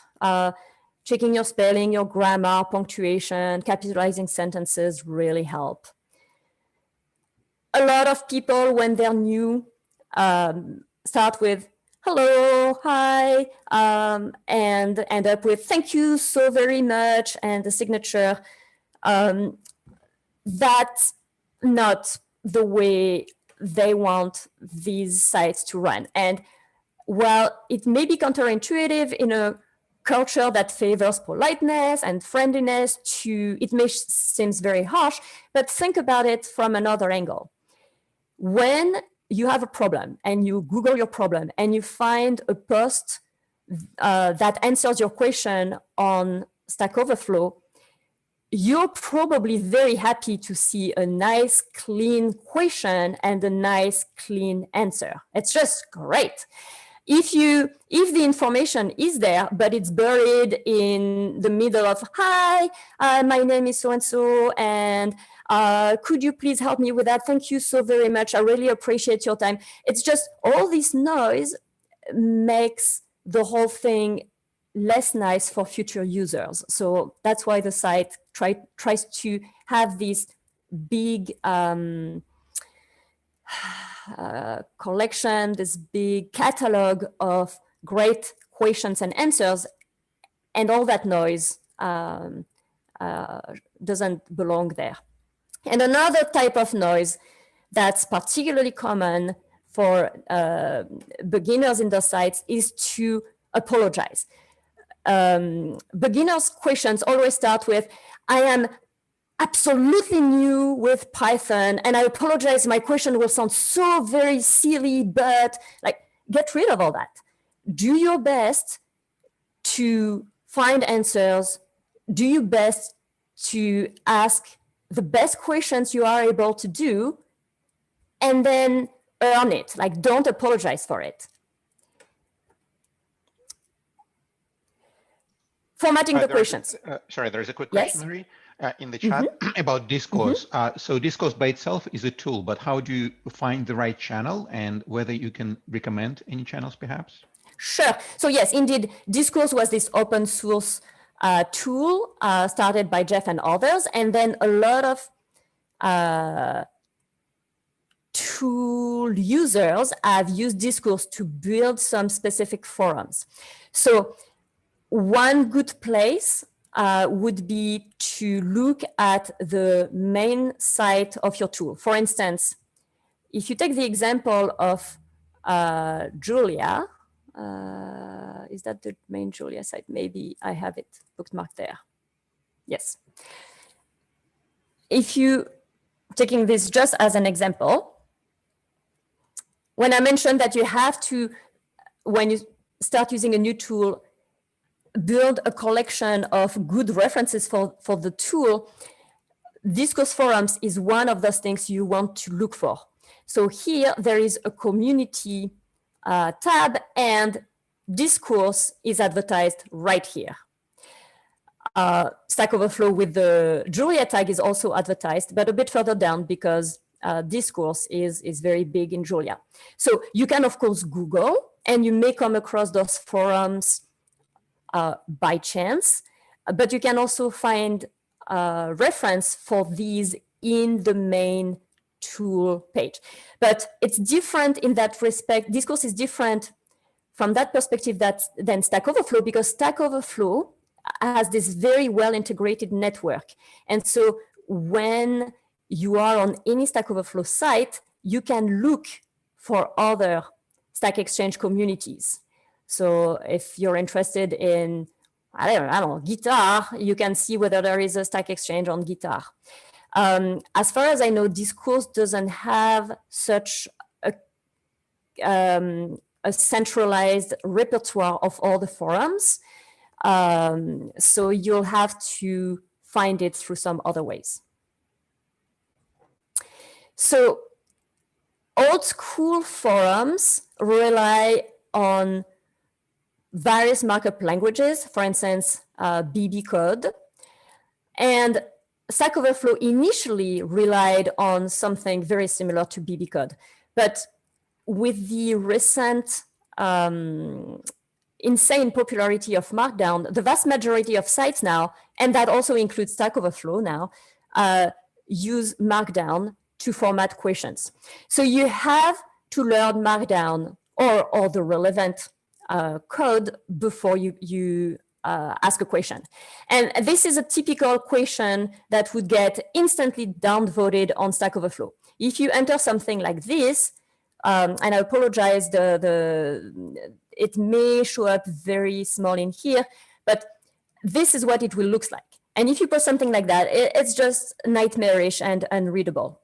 checking your spelling, your grammar, punctuation, capitalizing sentences really help. A lot of people, when they're new, start with hello, hi, and end up with thank you so very much and the signature. That's not the way they want these sites to run. And while it may be counterintuitive in a culture that favors politeness and friendliness, it may seem very harsh, but think about it from another angle. When you have a problem and you Google your problem and you find a post that answers your question on Stack Overflow, you're probably very happy to see a nice, clean question and a nice, clean answer. It's just great. If the information is there, but it's buried in the middle of, hi, my name is so-and-so, and could you please help me with that? Thank you so very much. I really appreciate your time. It's just all this noise makes the whole thing less nice for future users. So that's why the site tries to have this big collection, this big catalog of great questions and answers, and all that noise doesn't belong there. And another type of noise that's particularly common for beginners in the sites is to apologize. Beginners' questions always start with, I am absolutely new with Python, and I apologize, my question will sound so very silly, but like, get rid of all that. Do your best to find answers. Do your best to ask the best questions you are able to do, and then earn it. Like, don't apologize for it. Formatting the questions.
Sorry, there's a quick question,
Yes?
Marie, in the chat about Discourse. So Discourse by itself is a tool, but how do you find the right channel, and whether you can recommend any channels perhaps?
Sure. So yes, indeed, Discourse was this open source tool started by Jeff and others, and then a lot of tool users have used Discourse to build some specific forums. So one good place would be to look at the main site of your tool. For instance, if you take the example of Julia, is that the main Julia site? Maybe I have it bookmarked there. Yes. If you, taking this just as an example, when I mentioned that you have to, when you start using a new tool, build a collection of good references for the tool, Discourse forums is one of those things you want to look for. So here there is a community tab, and Discourse is advertised right here. Stack Overflow with the Julia tag is also advertised, but a bit further down because Discourse is very big in Julia. So you can, of course, Google, and you may come across those forums by chance, but you can also find reference for these in the main tool page. But it's different in that respect. Discourse is different from that perspective than Stack Overflow, because Stack Overflow has this very well integrated network. And so when you are on any Stack Overflow site, you can look for other Stack Exchange communities. So if you're interested in, I don't know, guitar, you can see whether there is a Stack Exchange on guitar. As far as I know, Discourse doesn't have such a centralized repertoire of all the forums. So you'll have to find it through some other ways. So old school forums rely on various markup languages, for instance, BB code. And Stack Overflow initially relied on something very similar to BB code. But with the recent insane popularity of Markdown, the vast majority of sites now, and that also includes Stack Overflow now, use Markdown to format questions. So you have to learn Markdown or the relevant code before you ask a question. And this is a typical question that would get instantly downvoted on Stack Overflow. If you enter something like this, and I apologize, it may show up very small in here, but this is what it will look like. And if you post something like that, it's just nightmarish and unreadable.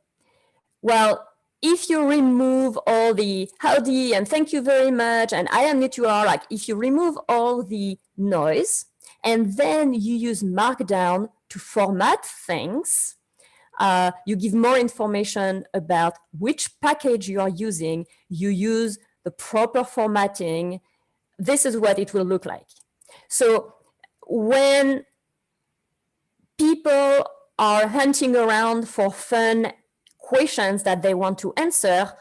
Well, if you remove all the howdy and thank you very much and I am new to R, like if you remove all the noise and then you use Markdown to format things, you give more information about which package you are using, you use the proper formatting, this is what it will look like. So when people are hunting around for fun questions that they want to answer,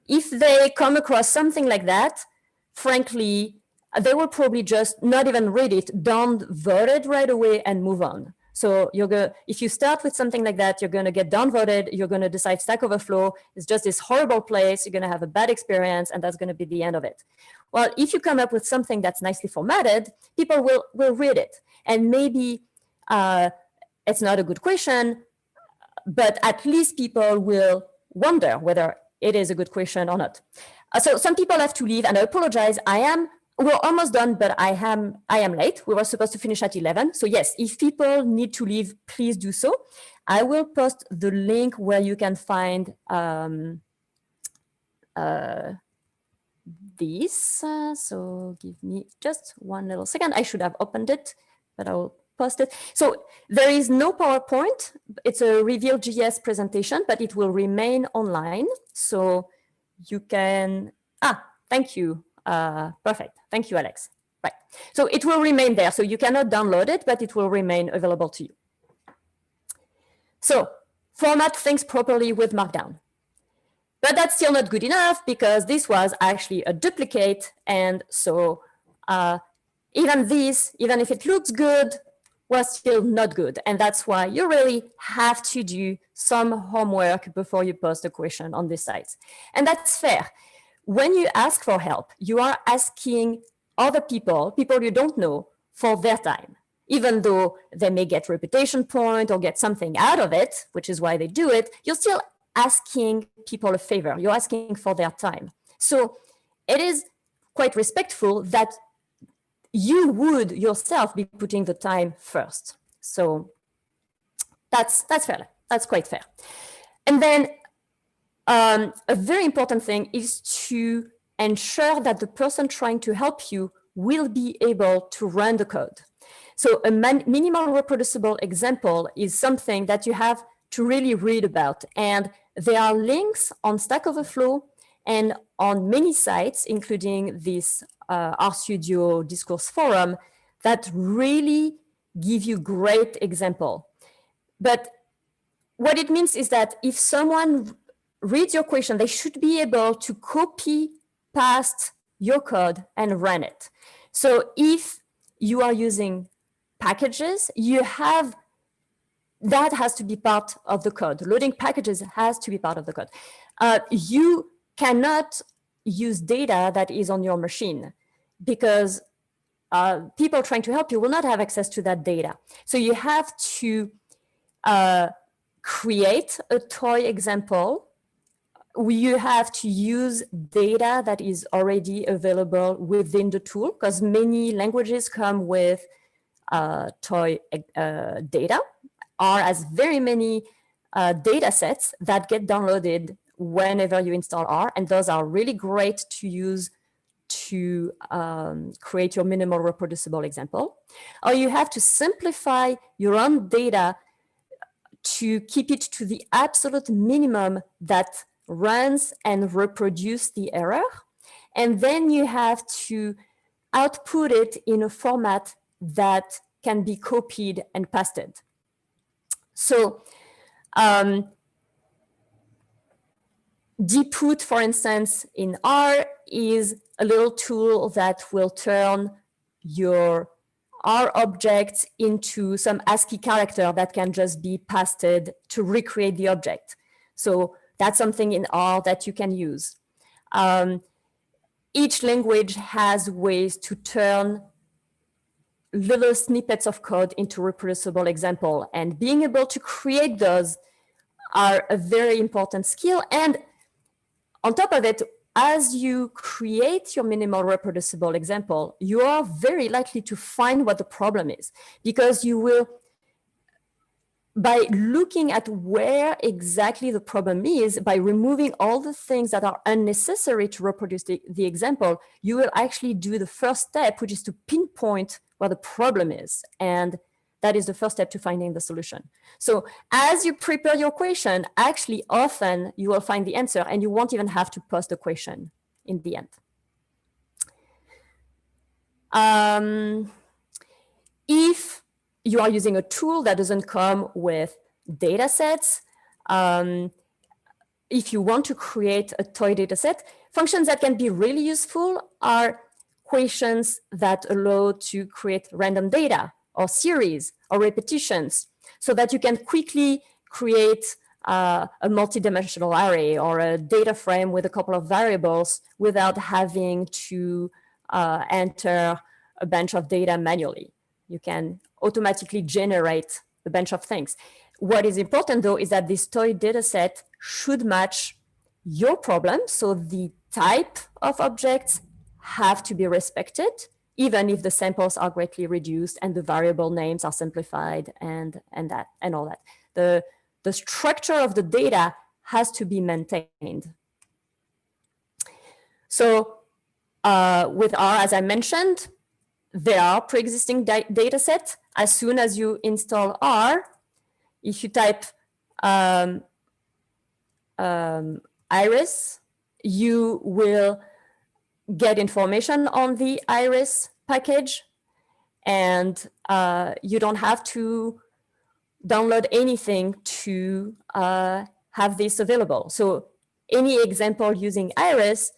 if they come across something like that, frankly, they will probably just not even read it, downvote it right away and move on. So if you start with something like that, you're going to get downvoted, you're going to decide Stack Overflow is just this horrible place, you're going to have a bad experience, and that's going to be the end of it. Well, if you come up with something that's nicely formatted, people will read it. And maybe it's not a good question, but at least people will wonder whether it is a good question or not. So some people have to leave, and I apologize. We're almost done, but I am late. We were supposed to finish at 11. So yes, if people need to leave, please do so. I will post the link where you can find this. So give me just one little second. I should have opened it, but I will post it. So there is no PowerPoint. It's a Reveal.js presentation, but it will remain online. So you can, thank you. Perfect. Thank you, Alex. Right. So it will remain there. So you cannot download it, but it will remain available to you. So format things properly with Markdown. But that's still not good enough because this was actually a duplicate. And so even if it looks good, was still not good. And that's why you really have to do some homework before you post a question on this site. And that's fair. When you ask for help, you are asking other people you don't know, for their time. Even though they may get reputation point or get something out of it, which is why they do it, you're still asking people a favor. You're asking for their time. So it is quite respectful that you would yourself be putting the time first. So that's fair. That's quite fair. And then a very important thing is to ensure that the person trying to help you will be able to run the code. So a minimal reproducible example is something that you have to really read about. And there are links on Stack Overflow and on many sites, including this RStudio Discourse forum, that really give you great example. But what it means is that if someone reads your question, they should be able to copy past your code and run it. So if you are using packages, that has to be part of the code. Loading packages has to be part of the code. You cannot use data that is on your machine because people trying to help you will not have access to that data. So you have to create a toy example, you have to use data that is already available within the tool, because many languages come with toy data, or as very many data sets that get downloaded whenever you install R, and those are really great to use to create your minimal reproducible example. Or you have to simplify your own data to keep it to the absolute minimum that runs and reproduce the error. And then you have to output it in a format that can be copied and pasted. So dput, for instance, in R is a little tool that will turn your R objects into some ASCII character that can just be pasted to recreate the object. So that's something in R that you can use. Each language has ways to turn little snippets of code into reproducible example, and being able to create those are a very important skill. And on top of it, as you create your minimal reproducible example, you are very likely to find what the problem is, because you will, by looking at where exactly the problem is, by removing all the things that are unnecessary to reproduce the example, you will actually do the first step, which is to pinpoint where the problem is. And that is the first step to finding the solution. So as you prepare your question, actually often you will find the answer and you won't even have to post the question in the end. If you are using a tool that doesn't come with data sets, if you want to create a toy data set, functions that can be really useful are questions that allow to create random data, or series, or repetitions, so that you can quickly create a multi-dimensional array or a data frame with a couple of variables without having to enter a bunch of data manually. You can automatically generate a bunch of things. What is important though is that this toy data set should match your problem. So the type of objects have to be respected, even if the samples are greatly reduced and the variable names are simplified and all that. The structure of the data has to be maintained. So with R, as I mentioned, there are pre-existing data sets. As soon as you install R, if you type iris, you will get information on the iris package, and you don't have to download anything to have this available. So any example using iris,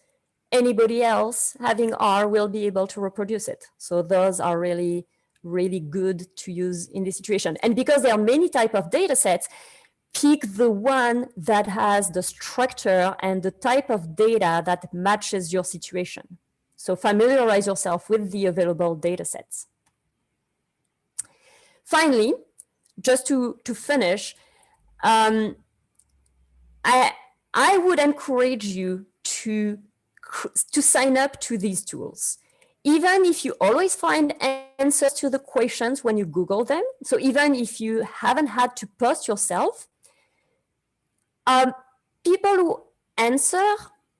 anybody else having R will be able to reproduce it. So those are really, really good to use in this situation. And because there are many types of data sets, pick the one that has the structure and the type of data that matches your situation. So familiarize yourself with the available data sets. Finally, just to finish, I would encourage you to sign up to these tools. Even if you always find answers to the questions when you Google them, so even if you haven't had to post yourself, people who answer,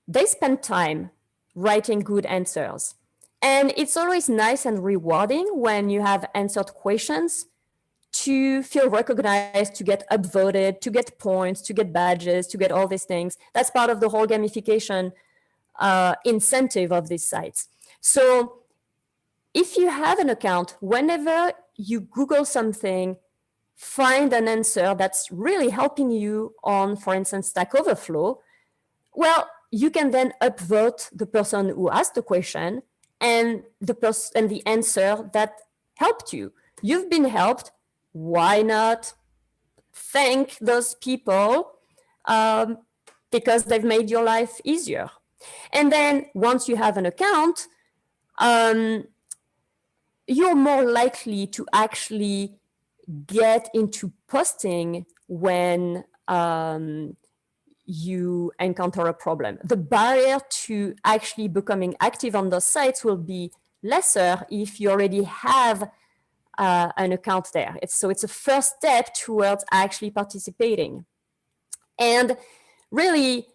they spend time writing good answers. And it's always nice and rewarding when you have answered questions to feel recognized, to get upvoted, to get points, to get badges, to get all these things. That's part of the whole gamification incentive of these sites. So if you have an account, whenever you Google something, find an answer that's really helping you on, for instance, Stack Overflow, well, you can then upvote the person who asked the question and the answer that helped you. You've been helped. Why not thank those people because they've made your life easier? And then once you have an account, you're more likely to actually get into posting when you encounter a problem. The barrier to actually becoming active on those sites will be lesser if you already have an account there. So it's a first step towards actually participating. And really,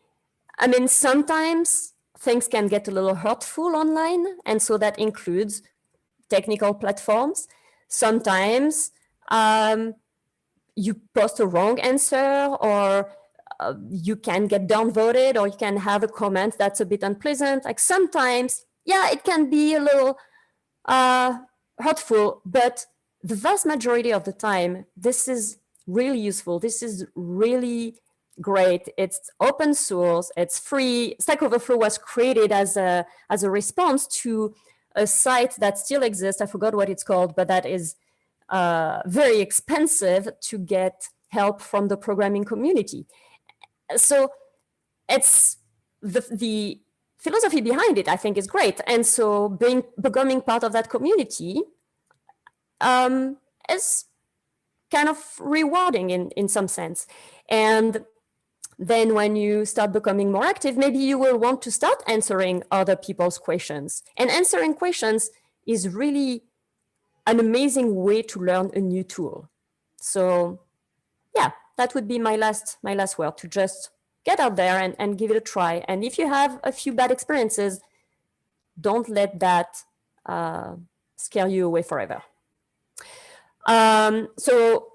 I mean, sometimes things can get a little hurtful online, and so that includes technical platforms. Sometimes you post a wrong answer, or you can get downvoted, or you can have a comment that's a bit unpleasant. Like sometimes, yeah, it can be a little hurtful, but the vast majority of the time, this is really useful. This is really great. It's open source, it's free. Stack Overflow was created as a response to a site that still exists. I forgot what it's called, but that is very expensive to get help from the programming community. So it's the philosophy behind it, I think, is great. And so becoming part of that community is kind of rewarding in some sense. And then when you start becoming more active, maybe you will want to start answering other people's questions. And answering questions is really an amazing way to learn a new tool. So yeah, that would be my last word, to just get out there and give it a try. And if you have a few bad experiences, don't let that scare you away forever. So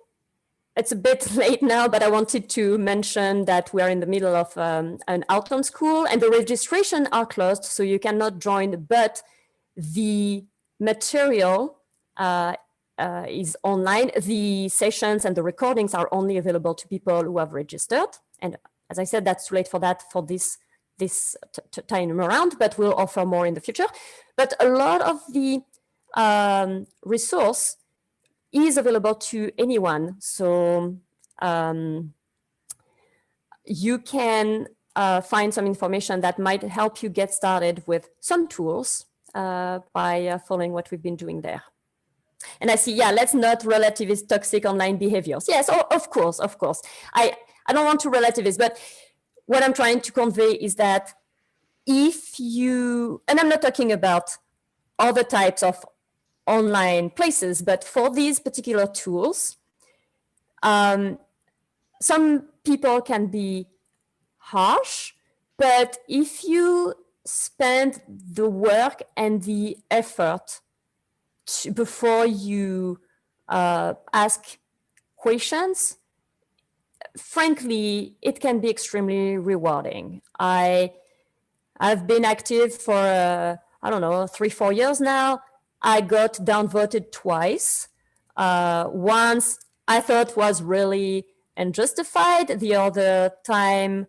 it's a bit late now, but I wanted to mention that we are in the middle of an autumn school, and the registration are closed, so you cannot join, but the material is online. The sessions and the recordings are only available to people who have registered. And as I said, that's too late for that for this time around, but we'll offer more in the future. But a lot of the resource is available to anyone. So you can find some information that might help you get started with some tools by following what we've been doing there. And I see, yeah, let's not relativize toxic online behaviors. Yes, of course. I don't want to relativize, but what I'm trying to convey is that if you, and I'm not talking about other types of online places, but for these particular tools, some people can be harsh, but if you spend the work and the effort before you ask questions, frankly, it can be extremely rewarding. I've been active for, I don't know, 3-4 years now. I got downvoted twice. Once I thought was really unjustified. The other time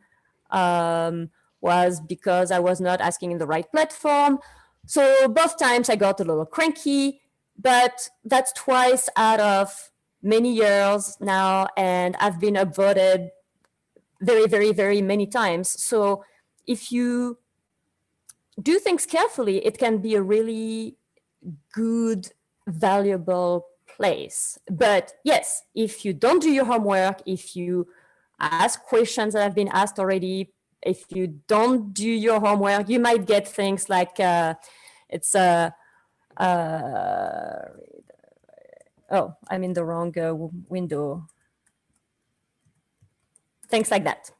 was because I was not asking in the right platform. So both times I got a little cranky, but that's twice out of many years now, and I've been upvoted very, very, very many times. So if you do things carefully, it can be a really good, valuable place. But yes, if you don't do your homework, if you ask questions that have been asked already, if you don't do your homework, you might get things like it's a oh, I'm in the wrong window. Things like that.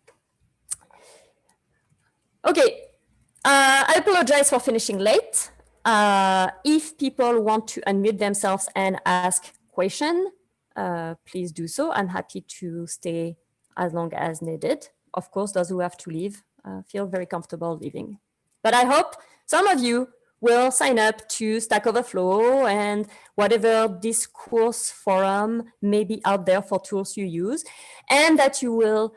Okay, I apologize for finishing late. If people want to unmute themselves and ask question, please do so. I'm happy to stay as long as needed. Of course, those who have to leave feel very comfortable leaving. But I hope some of you will sign up to Stack Overflow and whatever discourse forum may be out there for tools you use, and that you will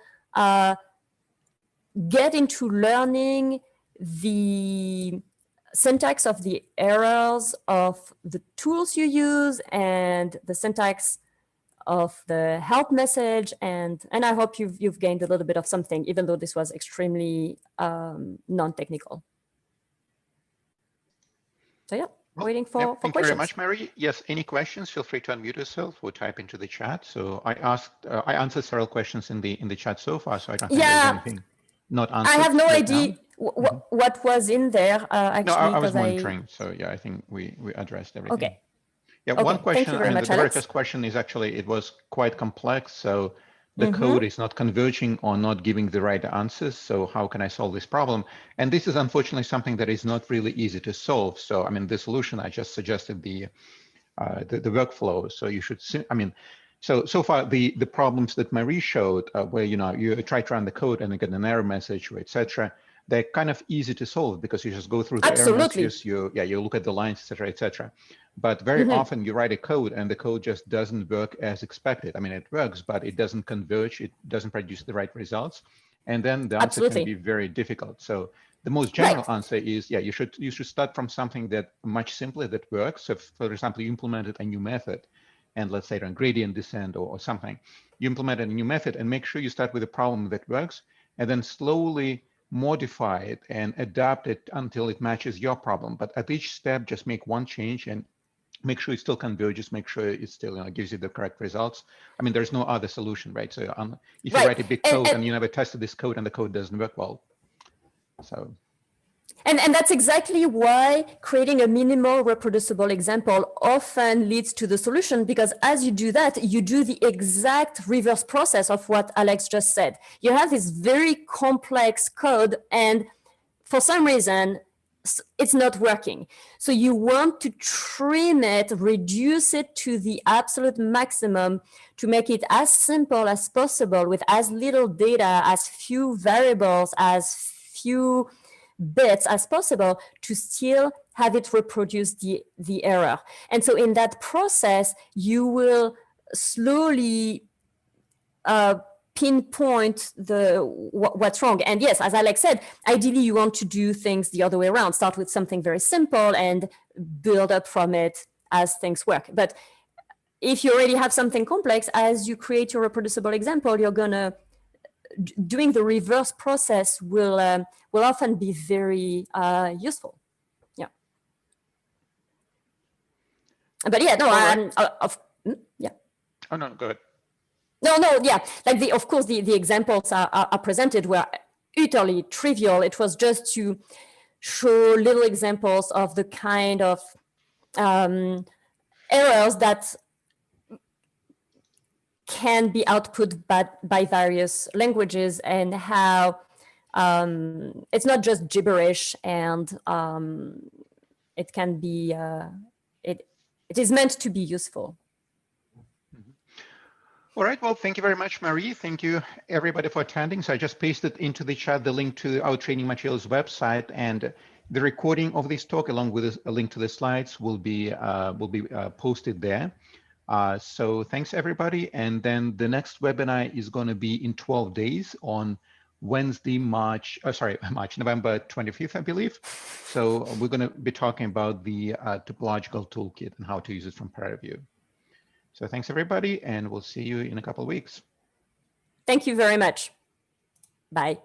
get into learning the syntax of the errors of the tools you use and the syntax of the help message, and I hope you've gained a little bit of something, even though this was extremely non-technical. So yeah. waiting
Yeah,
for
thank you very
questions.
much, Mary. Yes, any questions, feel free to unmute yourself or type into the chat. So I answered several questions in the chat so far, so I don't think there's
Yeah,
anything not
I
answered
have no
right
idea
now. Mhm.
what was in there
No,
actually,
I was
because
monitoring. So yeah, I think we addressed everything.
okay.
Yeah, one
Okay, thank
question,
you
I
very
mean,
much,
the very
Alex.
first question is actually, it was quite complex. So the
Mm-hmm.
code is not converging or not giving the right answers. So how can I solve this problem? And this is unfortunately something that is not really easy to solve. So, I mean, the solution, I just suggested the workflow. So you should, I mean, so far the problems that Marie showed, where you try to run the code and you get an error message or etc., they're kind of easy to solve because you just go through the error
Absolutely.
messages, you look at the lines, etc., etc. But very
Mm-hmm.
often you write a code and the code just doesn't work as expected. I mean, it works, but it doesn't converge, it doesn't produce the right results, and then the answer can be very difficult. So the most general answer is, yeah, you should start from something that much simpler that works. So if, for example, you implemented a new method, and let's say on gradient descent or something, you implemented a new method and make sure you start with a problem that works, and then slowly modify it and adapt it until it matches your problem. But at each step, just make one change and make sure it still converges, make sure it still gives you the correct results. I mean, there's no other solution, right? So if you write a big code and you never tested this code and the code doesn't work well, so.
And that's exactly why creating a minimal reproducible example often leads to the solution, because as you do that, you do the exact reverse process of what Alex just said. You have this very complex code and for some reason, it's not working. So you want to trim it, reduce it to the absolute maximum to make it as simple as possible with as little data, as few variables, as few bits as possible to still have it reproduce the error. And so in that process, you will slowly pinpoint what's wrong. And yes, as Alex said, ideally you want to do things the other way around, start with something very simple and build up from it as things work. But if you already have something complex, as you create your reproducible example, you're gonna doing the reverse process will often be very useful. Yeah. But yeah, no, yeah.
Oh no, go ahead.
No, yeah. Like of course, the examples are presented were utterly trivial. It was just to show little examples of the kind of errors that can be output by various languages and how it's not just gibberish, and it can be it is meant to be useful.
All right, well, thank you very much, Marie. Thank you everybody for attending. So I just pasted into the chat the link to our training materials website, and the recording of this talk along with a link to the slides will be posted there. So thanks everybody. And then the next webinar is going to be in 12 days on Wednesday, November 25th, I believe. So we're going to be talking about the topological toolkit and how to use it from peer review. So thanks everybody, and we'll see you in a couple of weeks.
Thank you very much. Bye.